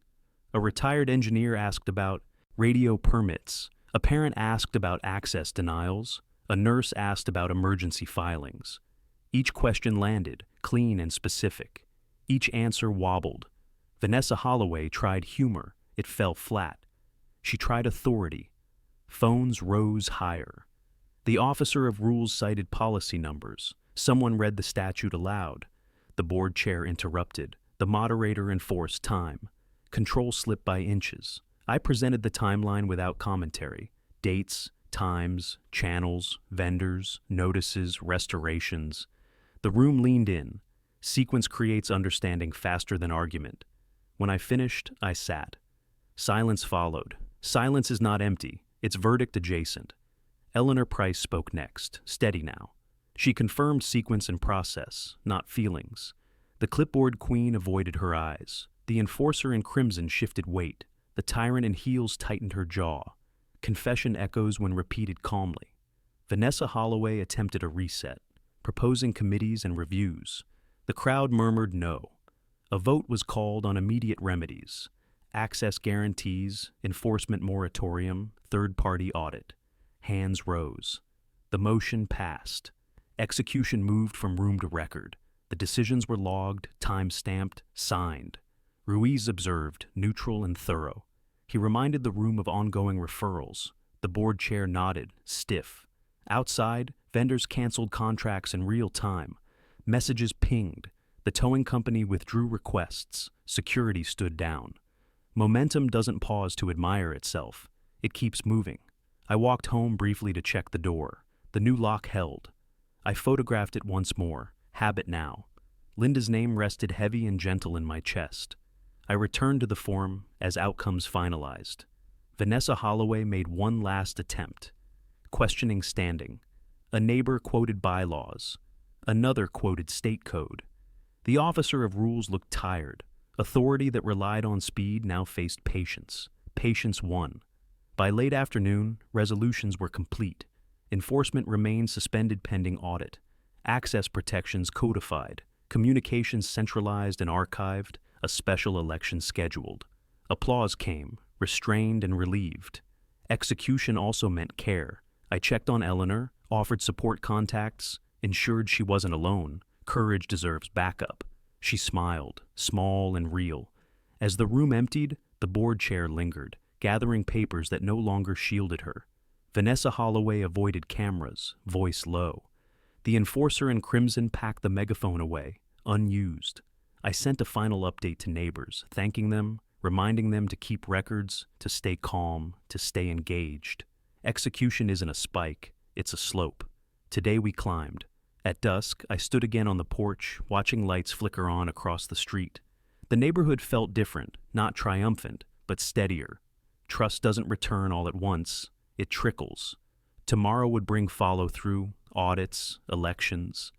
A retired engineer asked about radio permits. A parent asked about access denials. A nurse asked about emergency filings. Each question landed, clean and specific. Each answer wobbled. Vanessa Holloway tried humor. It fell flat. She tried authority. Phones rose higher. The officer of rules cited policy numbers. Someone read the statute aloud. The board chair interrupted. The moderator enforced time. Control slipped by inches. I presented the timeline without commentary. Dates, times, channels, vendors, notices, restorations. The room leaned in. Sequence creates understanding faster than argument. When I finished, I sat. Silence followed. Silence is not empty. It's verdict adjacent. Eleanor Price spoke next, steady now. She confirmed sequence and process, not feelings. The clipboard queen avoided her eyes. The enforcer in crimson shifted weight. The tyrant in heels tightened her jaw. Confession echoes when repeated calmly. Vanessa Holloway attempted a reset, proposing committees and reviews. The crowd murmured no. A vote was called on immediate remedies. Access guarantees, enforcement moratorium, third-party audit. Hands rose. The motion passed. Execution moved from room to record. The decisions were logged, time-stamped, signed. Ruiz observed, neutral and thorough. He reminded the room of ongoing referrals. The board chair nodded, stiff. Outside, vendors canceled contracts in real time. Messages pinged. The towing company withdrew requests. Security stood down. Momentum doesn't pause to admire itself. It keeps moving. I walked home briefly to check the door. The new lock held. I photographed it once more. Habit now. Linda's name rested heavy and gentle in my chest. I returned to the forum as outcomes finalized. Vanessa Holloway made one last attempt. Questioning standing. A neighbor quoted bylaws. Another quoted state code. The officer of rules looked tired. Authority that relied on speed now faced patience. Patience won. By late afternoon, resolutions were complete. Enforcement remained suspended pending audit. Access protections codified. communications centralized and archived, a special election scheduled. Applause came, restrained and relieved. Execution also meant care. I checked on Eleanor, offered support contacts, ensured she wasn't alone. Courage deserves backup. She smiled, small and real. As the room emptied, the board chair lingered, gathering papers that no longer shielded her. Vanessa Holloway avoided cameras, voice low. The enforcer in crimson packed the megaphone away, unused. I sent a final update to neighbors, thanking them, reminding them to keep records, to stay calm, to stay engaged. Execution isn't a spike, it's a slope. Today we climbed. At dusk, I stood again on the porch, watching lights flicker on across the street. The neighborhood felt different, not triumphant, but steadier. Trust doesn't return all at once, it trickles. Tomorrow would bring follow-through, audits, elections.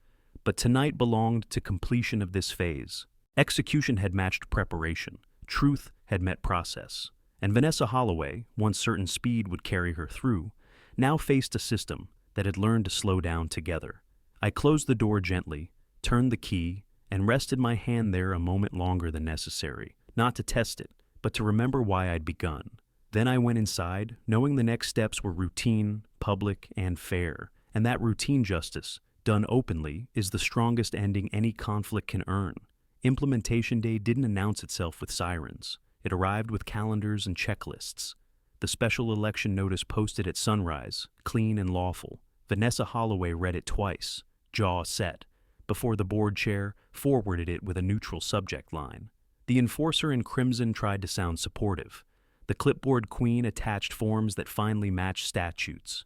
But tonight belonged to completion of this phase. Execution had matched preparation. Truth had met process. And Vanessa Holloway, once certain speed would carry her through, now faced a system that had learned to slow down together. I closed the door gently, turned the key, and rested my hand there a moment longer than necessary, not to test it, but to remember why I'd begun. Then I went inside, knowing the next steps were routine, public, and fair, and that routine justice, done openly, is the strongest ending any conflict can earn. Implementation Day didn't announce itself with sirens. It arrived with calendars and checklists. The special election notice posted at sunrise, clean and lawful. Vanessa Holloway read it twice, jaw set, before the board chair forwarded it with a neutral subject line. The enforcer in crimson tried to sound supportive. The clipboard queen attached forms that finally matched statutes.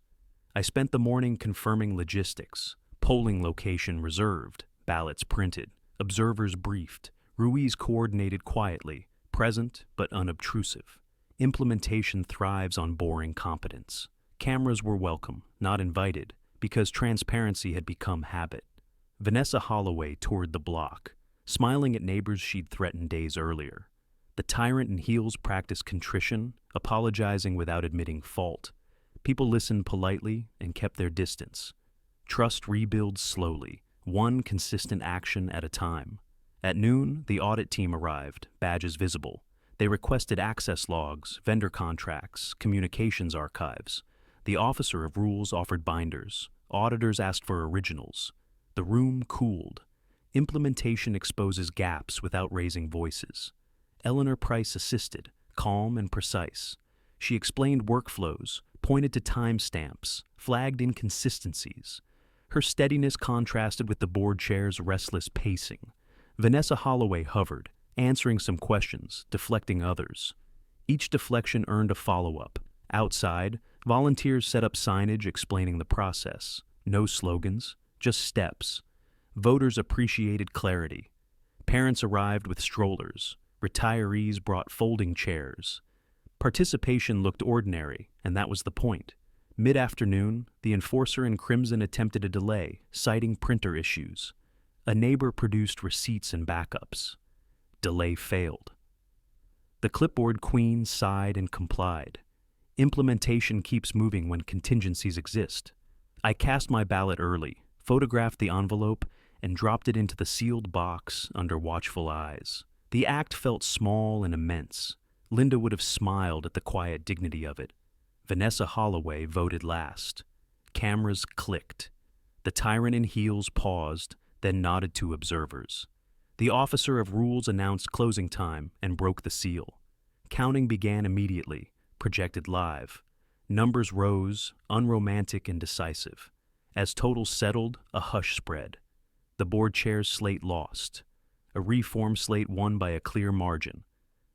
I spent the morning confirming logistics, polling location reserved, ballots printed, observers briefed, Ruiz coordinated quietly, present but unobtrusive. Implementation thrives on boring competence. Cameras were welcome, not invited, because transparency had become habit. Vanessa Holloway toured the block, smiling at neighbors she'd threatened days earlier. The tyrant in heels practiced contrition, apologizing without admitting fault. People listened politely and kept their distance. Trust rebuilds slowly, one consistent action at a time. At noon, the audit team arrived, badges visible. They requested access logs, vendor contracts, communications archives. The officer of rules offered binders. Auditors asked for originals. The room cooled. Implementation exposes gaps without raising voices. Eleanor Price assisted, calm and precise. She explained workflows, pointed to timestamps, flagged inconsistencies. Her steadiness contrasted with the board chair's restless pacing. Vanessa Holloway hovered, answering some questions, deflecting others. Each deflection earned a follow-up. Outside, volunteers set up signage explaining the process. No slogans, just steps. Voters appreciated clarity. Parents arrived with strollers. Retirees brought folding chairs. Participation looked ordinary, and that was the point. Mid-afternoon, the enforcer in crimson attempted a delay, citing printer issues. A neighbor produced receipts and backups. Delay failed. The clipboard queen sighed and complied. Implementation keeps moving when contingencies exist. I cast my ballot early, photographed the envelope, and dropped it into the sealed box under watchful eyes. The act felt small and immense. Linda would have smiled at the quiet dignity of it. Vanessa Holloway voted last. Cameras clicked. The tyrant in heels paused, then nodded to observers. The officer of rules announced closing time and broke the seal. Counting began immediately, projected live. Numbers rose, unromantic and decisive. As totals settled, a hush spread. The board chair's slate lost. A reformed slate won by a clear margin.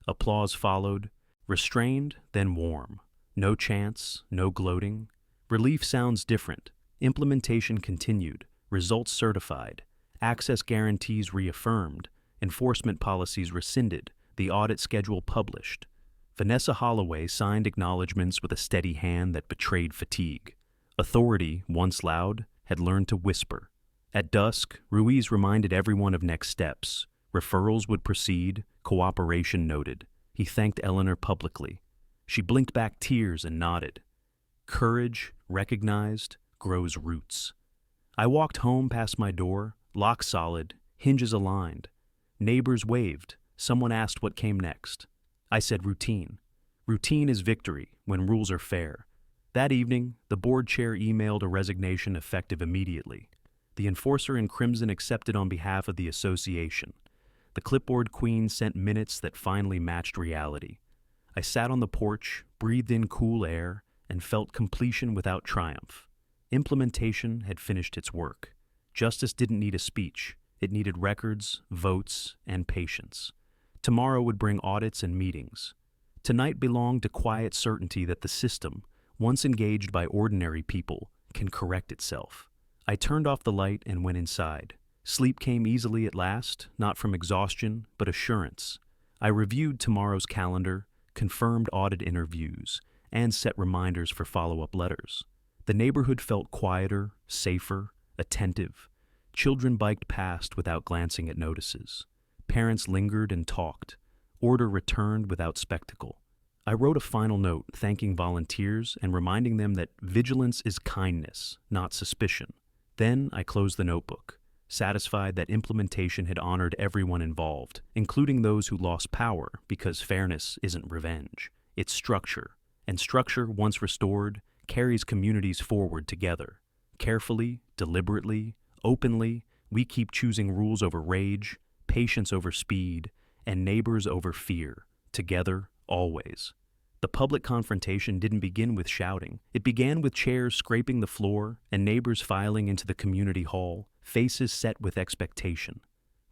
Applause followed, restrained, then warm. No chants, no gloating. Relief sounds different. Implementation continued. Results certified. Access guarantees reaffirmed. Enforcement policies rescinded. The audit schedule published. Vanessa Holloway signed acknowledgments with a steady hand that betrayed fatigue. Authority, once loud, had learned to whisper. At dusk, Ruiz reminded everyone of next steps. Referrals would proceed, cooperation noted. He thanked Eleanor publicly. She blinked back tears and nodded. Courage, recognized, grows roots. I walked home past my door, lock solid, Hinges aligned. Neighbors waved. Someone asked what came next. I said routine. Routine is victory when rules are fair. That evening, the board chair emailed a resignation effective immediately. The enforcer in crimson accepted on behalf of the association. The clipboard queen sent minutes that finally matched reality. I sat on the porch, breathed in cool air, and felt completion without triumph. Implementation had finished its work. Justice didn't need a speech. It needed records, votes, and patience. Tomorrow would bring audits and meetings. Tonight belonged to quiet certainty that the system, once engaged by ordinary people, can correct itself. I turned off the light and went inside. Sleep came easily at last, not from exhaustion, but assurance. I reviewed tomorrow's calendar, confirmed audit interviews, and set reminders for follow-up letters. The neighborhood felt quieter, safer, attentive. Children biked past without glancing at notices. Parents lingered and talked. Order returned without spectacle. I wrote a final note thanking volunteers and reminding them that vigilance is kindness, not suspicion. Then I closed the notebook, satisfied that implementation had honored everyone involved, including those who lost power, because fairness isn't revenge. It's structure, and structure, once restored, carries communities forward together. Carefully, deliberately, openly, we keep choosing rules over rage, patience over speed, and neighbors over fear, together, always. The public confrontation didn't begin with shouting. It began with chairs scraping the floor and neighbors filing into the community hall, faces set with expectation.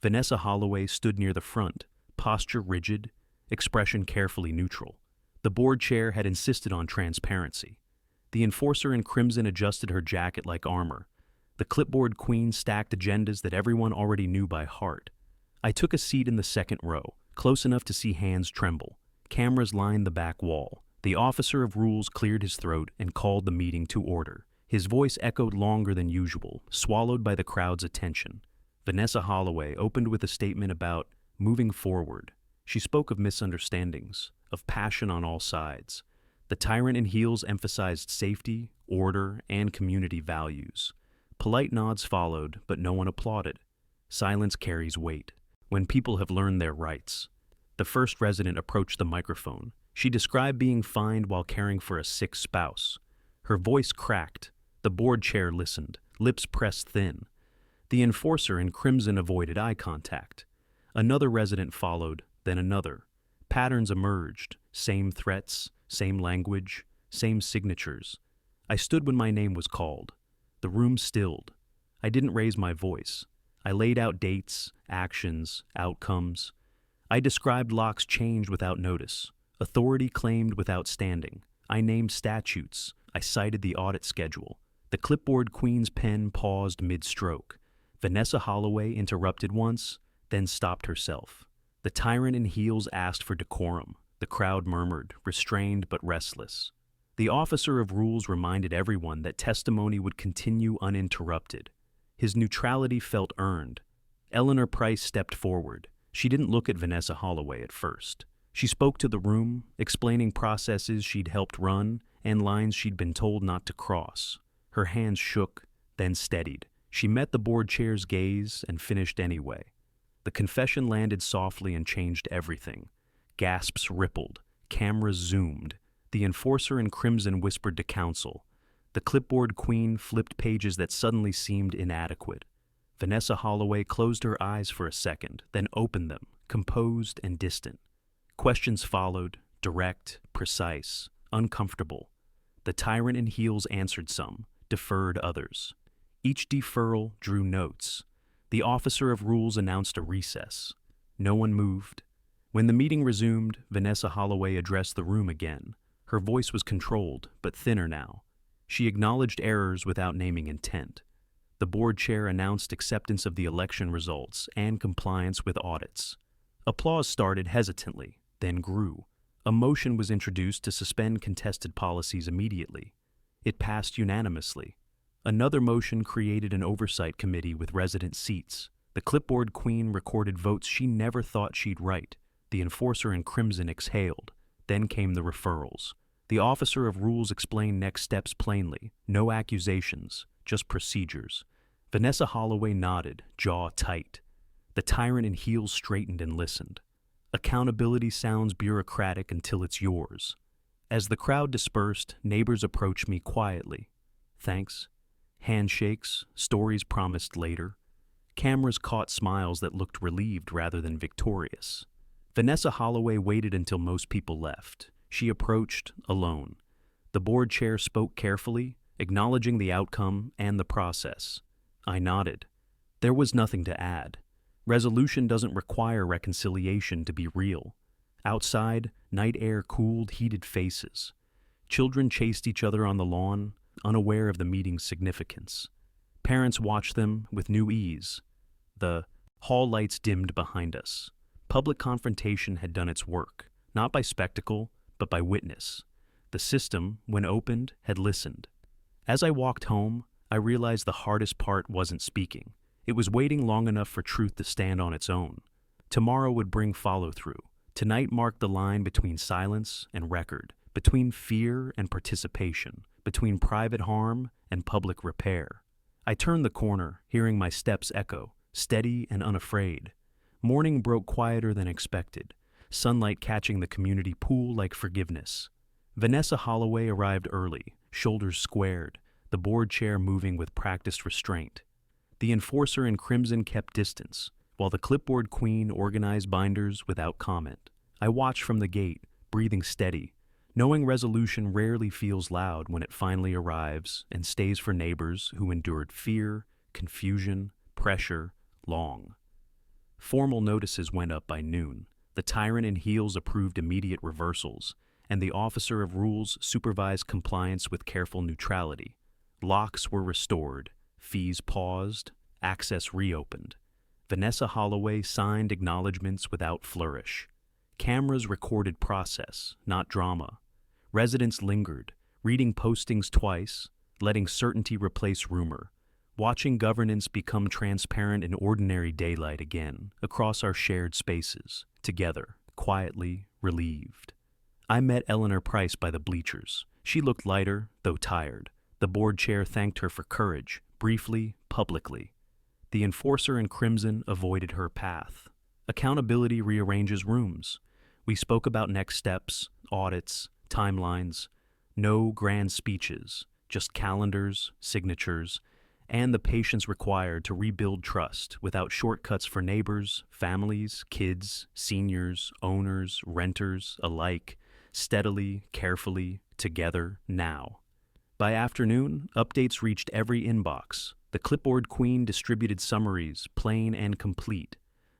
Vanessa Holloway stood near the front, posture rigid, expression carefully neutral. The board chair had insisted on transparency. The enforcer in crimson adjusted her jacket like armor. The clipboard queen stacked agendas that everyone already knew by heart. I took a seat in the second row, close enough to see hands tremble. Cameras lined the back wall. The officer of rules cleared his throat and called the meeting to order. His voice echoed longer than usual, swallowed by the crowd's attention. Vanessa Holloway opened with a statement about moving forward. She spoke of misunderstandings, of passion on all sides. The tyrant in heels emphasized safety, order, and community values. Polite nods followed, but no one applauded. Silence carries weight when people have learned their rights. The first resident approached the microphone. She described being fined while caring for a sick spouse. Her voice cracked. The board chair listened, lips pressed thin. The enforcer in crimson avoided eye contact. Another resident followed, then another. Patterns emerged, same threats, same language, same signatures. I stood when my name was called. The room stilled. I didn't raise my voice. I laid out dates, actions, outcomes. I described locks changed without notice, authority claimed without standing. I named statutes. I cited the audit schedule. The clipboard queen's pen paused mid-stroke. Vanessa Holloway interrupted once, then stopped herself. The tyrant in heels asked for decorum. The crowd murmured, restrained but restless. The officer of rules reminded everyone that testimony would continue uninterrupted. His neutrality felt earned. Eleanor Price stepped forward. She didn't look at Vanessa Holloway at first. She spoke to the room, explaining processes she'd helped run and lines she'd been told not to cross. Her hands shook, then steadied. She met the board chair's gaze and finished anyway. The confession landed softly and changed everything. Gasps rippled. Cameras zoomed. The enforcer in crimson whispered to counsel. The clipboard queen flipped pages that suddenly seemed inadequate. Vanessa Holloway closed her eyes for a second, then opened them, composed and distant. Questions followed, direct, precise, uncomfortable. The tyrant in heels answered some, deferred others. Each deferral drew notes. The officer of rules announced a recess. No one moved. When the meeting resumed, Vanessa Holloway addressed the room again. Her voice was controlled, but thinner now. She acknowledged errors without naming intent. The board chair announced acceptance of the election results and compliance with audits. Applause started hesitantly, then grew. A motion was introduced to suspend contested policies immediately. It passed unanimously. Another motion created an oversight committee with resident seats. The clipboard queen recorded votes she never thought she'd write. The enforcer in crimson exhaled. Then came the referrals. The officer of rules explained next steps plainly. No accusations, just procedures. Vanessa Holloway nodded, jaw tight. The tyrant in heels straightened and listened. Accountability sounds bureaucratic until it's yours. As the crowd dispersed, neighbors approached me quietly. Thanks. Handshakes, stories promised later. Cameras caught smiles that looked relieved rather than victorious. Vanessa Holloway waited until most people left. She approached, alone. The board chair spoke carefully, acknowledging the outcome and the process. I nodded. There was nothing to add. Resolution doesn't require reconciliation to be real. Outside, night air cooled heated faces. Children chased each other on the lawn, unaware of the meeting's significance. Parents watched them with new ease. The hall lights dimmed behind us. Public confrontation had done its work, not by spectacle, but by witness. The system, when opened, had listened. As I walked home, I realized the hardest part wasn't speaking. It was waiting long enough for truth to stand on its own. Tomorrow would bring follow-through. Tonight marked the line between silence and record, between fear and participation, between private harm and public repair. I turned the corner, hearing my steps echo, steady and unafraid. Morning broke quieter than expected, sunlight catching the community pool like forgiveness. Vanessa Holloway arrived early, shoulders squared, the board chair moving with practiced restraint. The enforcer in crimson kept distance, while the clipboard queen organized binders without comment. I watched from the gate, breathing steady, knowing resolution rarely feels loud when it finally arrives and stays for neighbors who endured fear, confusion, pressure, long. Formal notices went up by noon. The tyrant in heels approved immediate reversals, and the officer of rules supervised compliance with careful neutrality. Locks were restored, fees paused, access reopened. Vanessa Holloway signed acknowledgments without flourish. Cameras recorded process, not drama. Residents lingered, reading postings twice, letting certainty replace rumor, watching governance become transparent in ordinary daylight again, across our shared spaces, together, quietly, relieved. I met Eleanor Price by the bleachers. She looked lighter, though tired. The board chair thanked her for courage, briefly, publicly. The enforcer in crimson avoided her path. Accountability rearranges rooms. We spoke about next steps, audits, timelines. No grand speeches, just calendars, signatures, and the patience required to rebuild trust without shortcuts for neighbors, families, kids, seniors, owners, renters, alike, steadily, carefully, together, now. By afternoon, updates reached every inbox. The clipboard queen distributed summaries, plain and complete.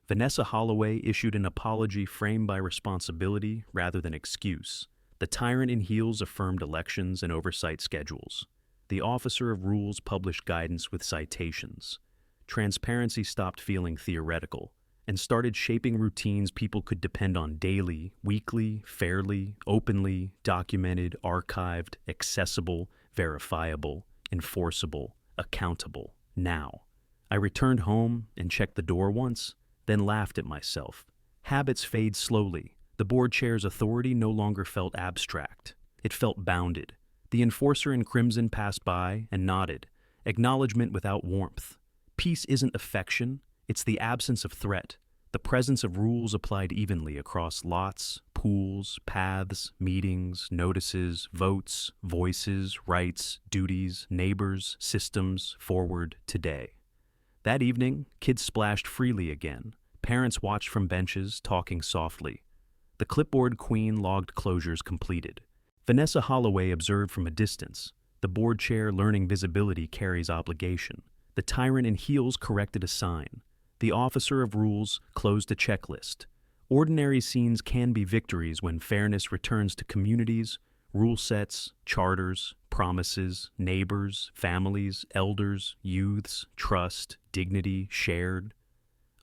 Vanessa Holloway issued an apology framed by responsibility rather than excuse. The tyrant in heels affirmed elections and oversight schedules. The officer of rules published guidance with citations. Transparency stopped feeling theoretical and started shaping routines people could depend on daily, weekly, fairly, openly, documented, archived, accessible, verifiable, enforceable, accountable, now. I returned home and checked the door once, then laughed at myself. Habits fade slowly. The board chair's authority no longer felt abstract. It felt bounded. The enforcer in crimson passed by and nodded, acknowledgement without warmth. Peace isn't affection, it's the absence of threat, the presence of rules applied evenly across lots, pools, paths, meetings, notices, votes, voices, rights, duties, neighbors, systems, forward, today. That evening, kids splashed freely again. Parents watched from benches, talking softly. The clipboard queen logged closures completed. Vanessa Holloway observed from a distance. The board chair learning visibility carries obligation. The tyrant in heels corrected a sign. The officer of rules closed a checklist. Ordinary scenes can be victories when fairness returns to communities, rule sets, charters, promises, neighbors, families, elders, youths, trust, dignity, shared.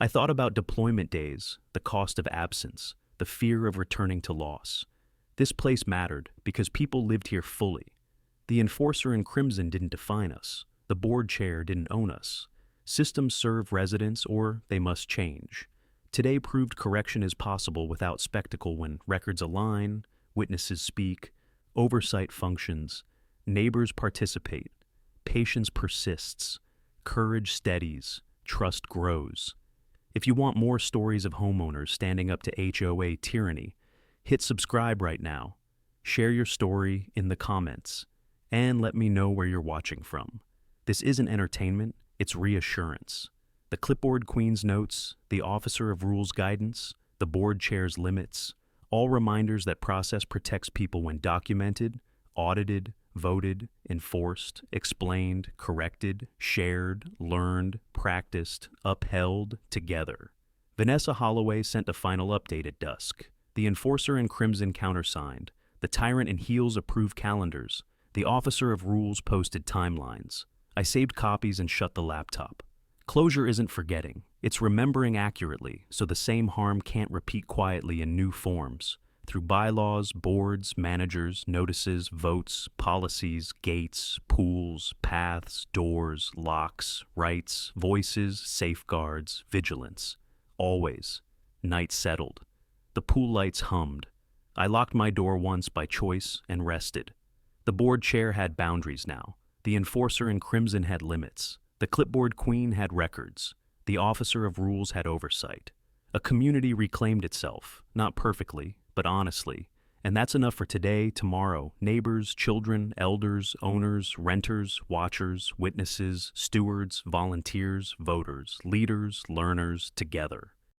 I thought about deployment days, the cost of absence, the fear of returning to loss. This place mattered because people lived here fully. The enforcer in crimson didn't define us. The board chair didn't own us. Systems serve residents or they must change. Today proved correction is possible without spectacle when records align, witnesses speak, oversight functions, neighbors participate, patience persists, courage steadies, trust grows. If you want more stories of homeowners standing up to HOA tyranny, hit subscribe right now, share your story in the comments, and let me know where you're watching from. This isn't entertainment, it's reassurance. The clipboard queen's notes, the officer of rules guidance, the board chair's limits, all reminders that process protects people when documented, audited, voted, enforced, explained, corrected, shared, learned, practiced, upheld, together. Vanessa Holloway sent a final update at dusk. The enforcer in crimson countersigned. The tyrant in heels approved calendars. The officer of rules posted timelines. I saved copies and shut the laptop. Closure isn't forgetting. It's remembering accurately, so the same harm can't repeat quietly in new forms. Through bylaws, boards, managers, notices, votes, policies, gates, pools, paths, doors, locks, rights, voices, safeguards, vigilance. Always. Night settled. The pool lights hummed. I locked my door once by choice and rested. The board chair had boundaries now. The enforcer in crimson had limits. The clipboard queen had records. The officer of rules had oversight. A community reclaimed itself, not perfectly, but honestly. And that's enough for today, tomorrow. Neighbors, children, elders, owners, renters, watchers, witnesses, stewards, volunteers, voters, leaders, learners, together.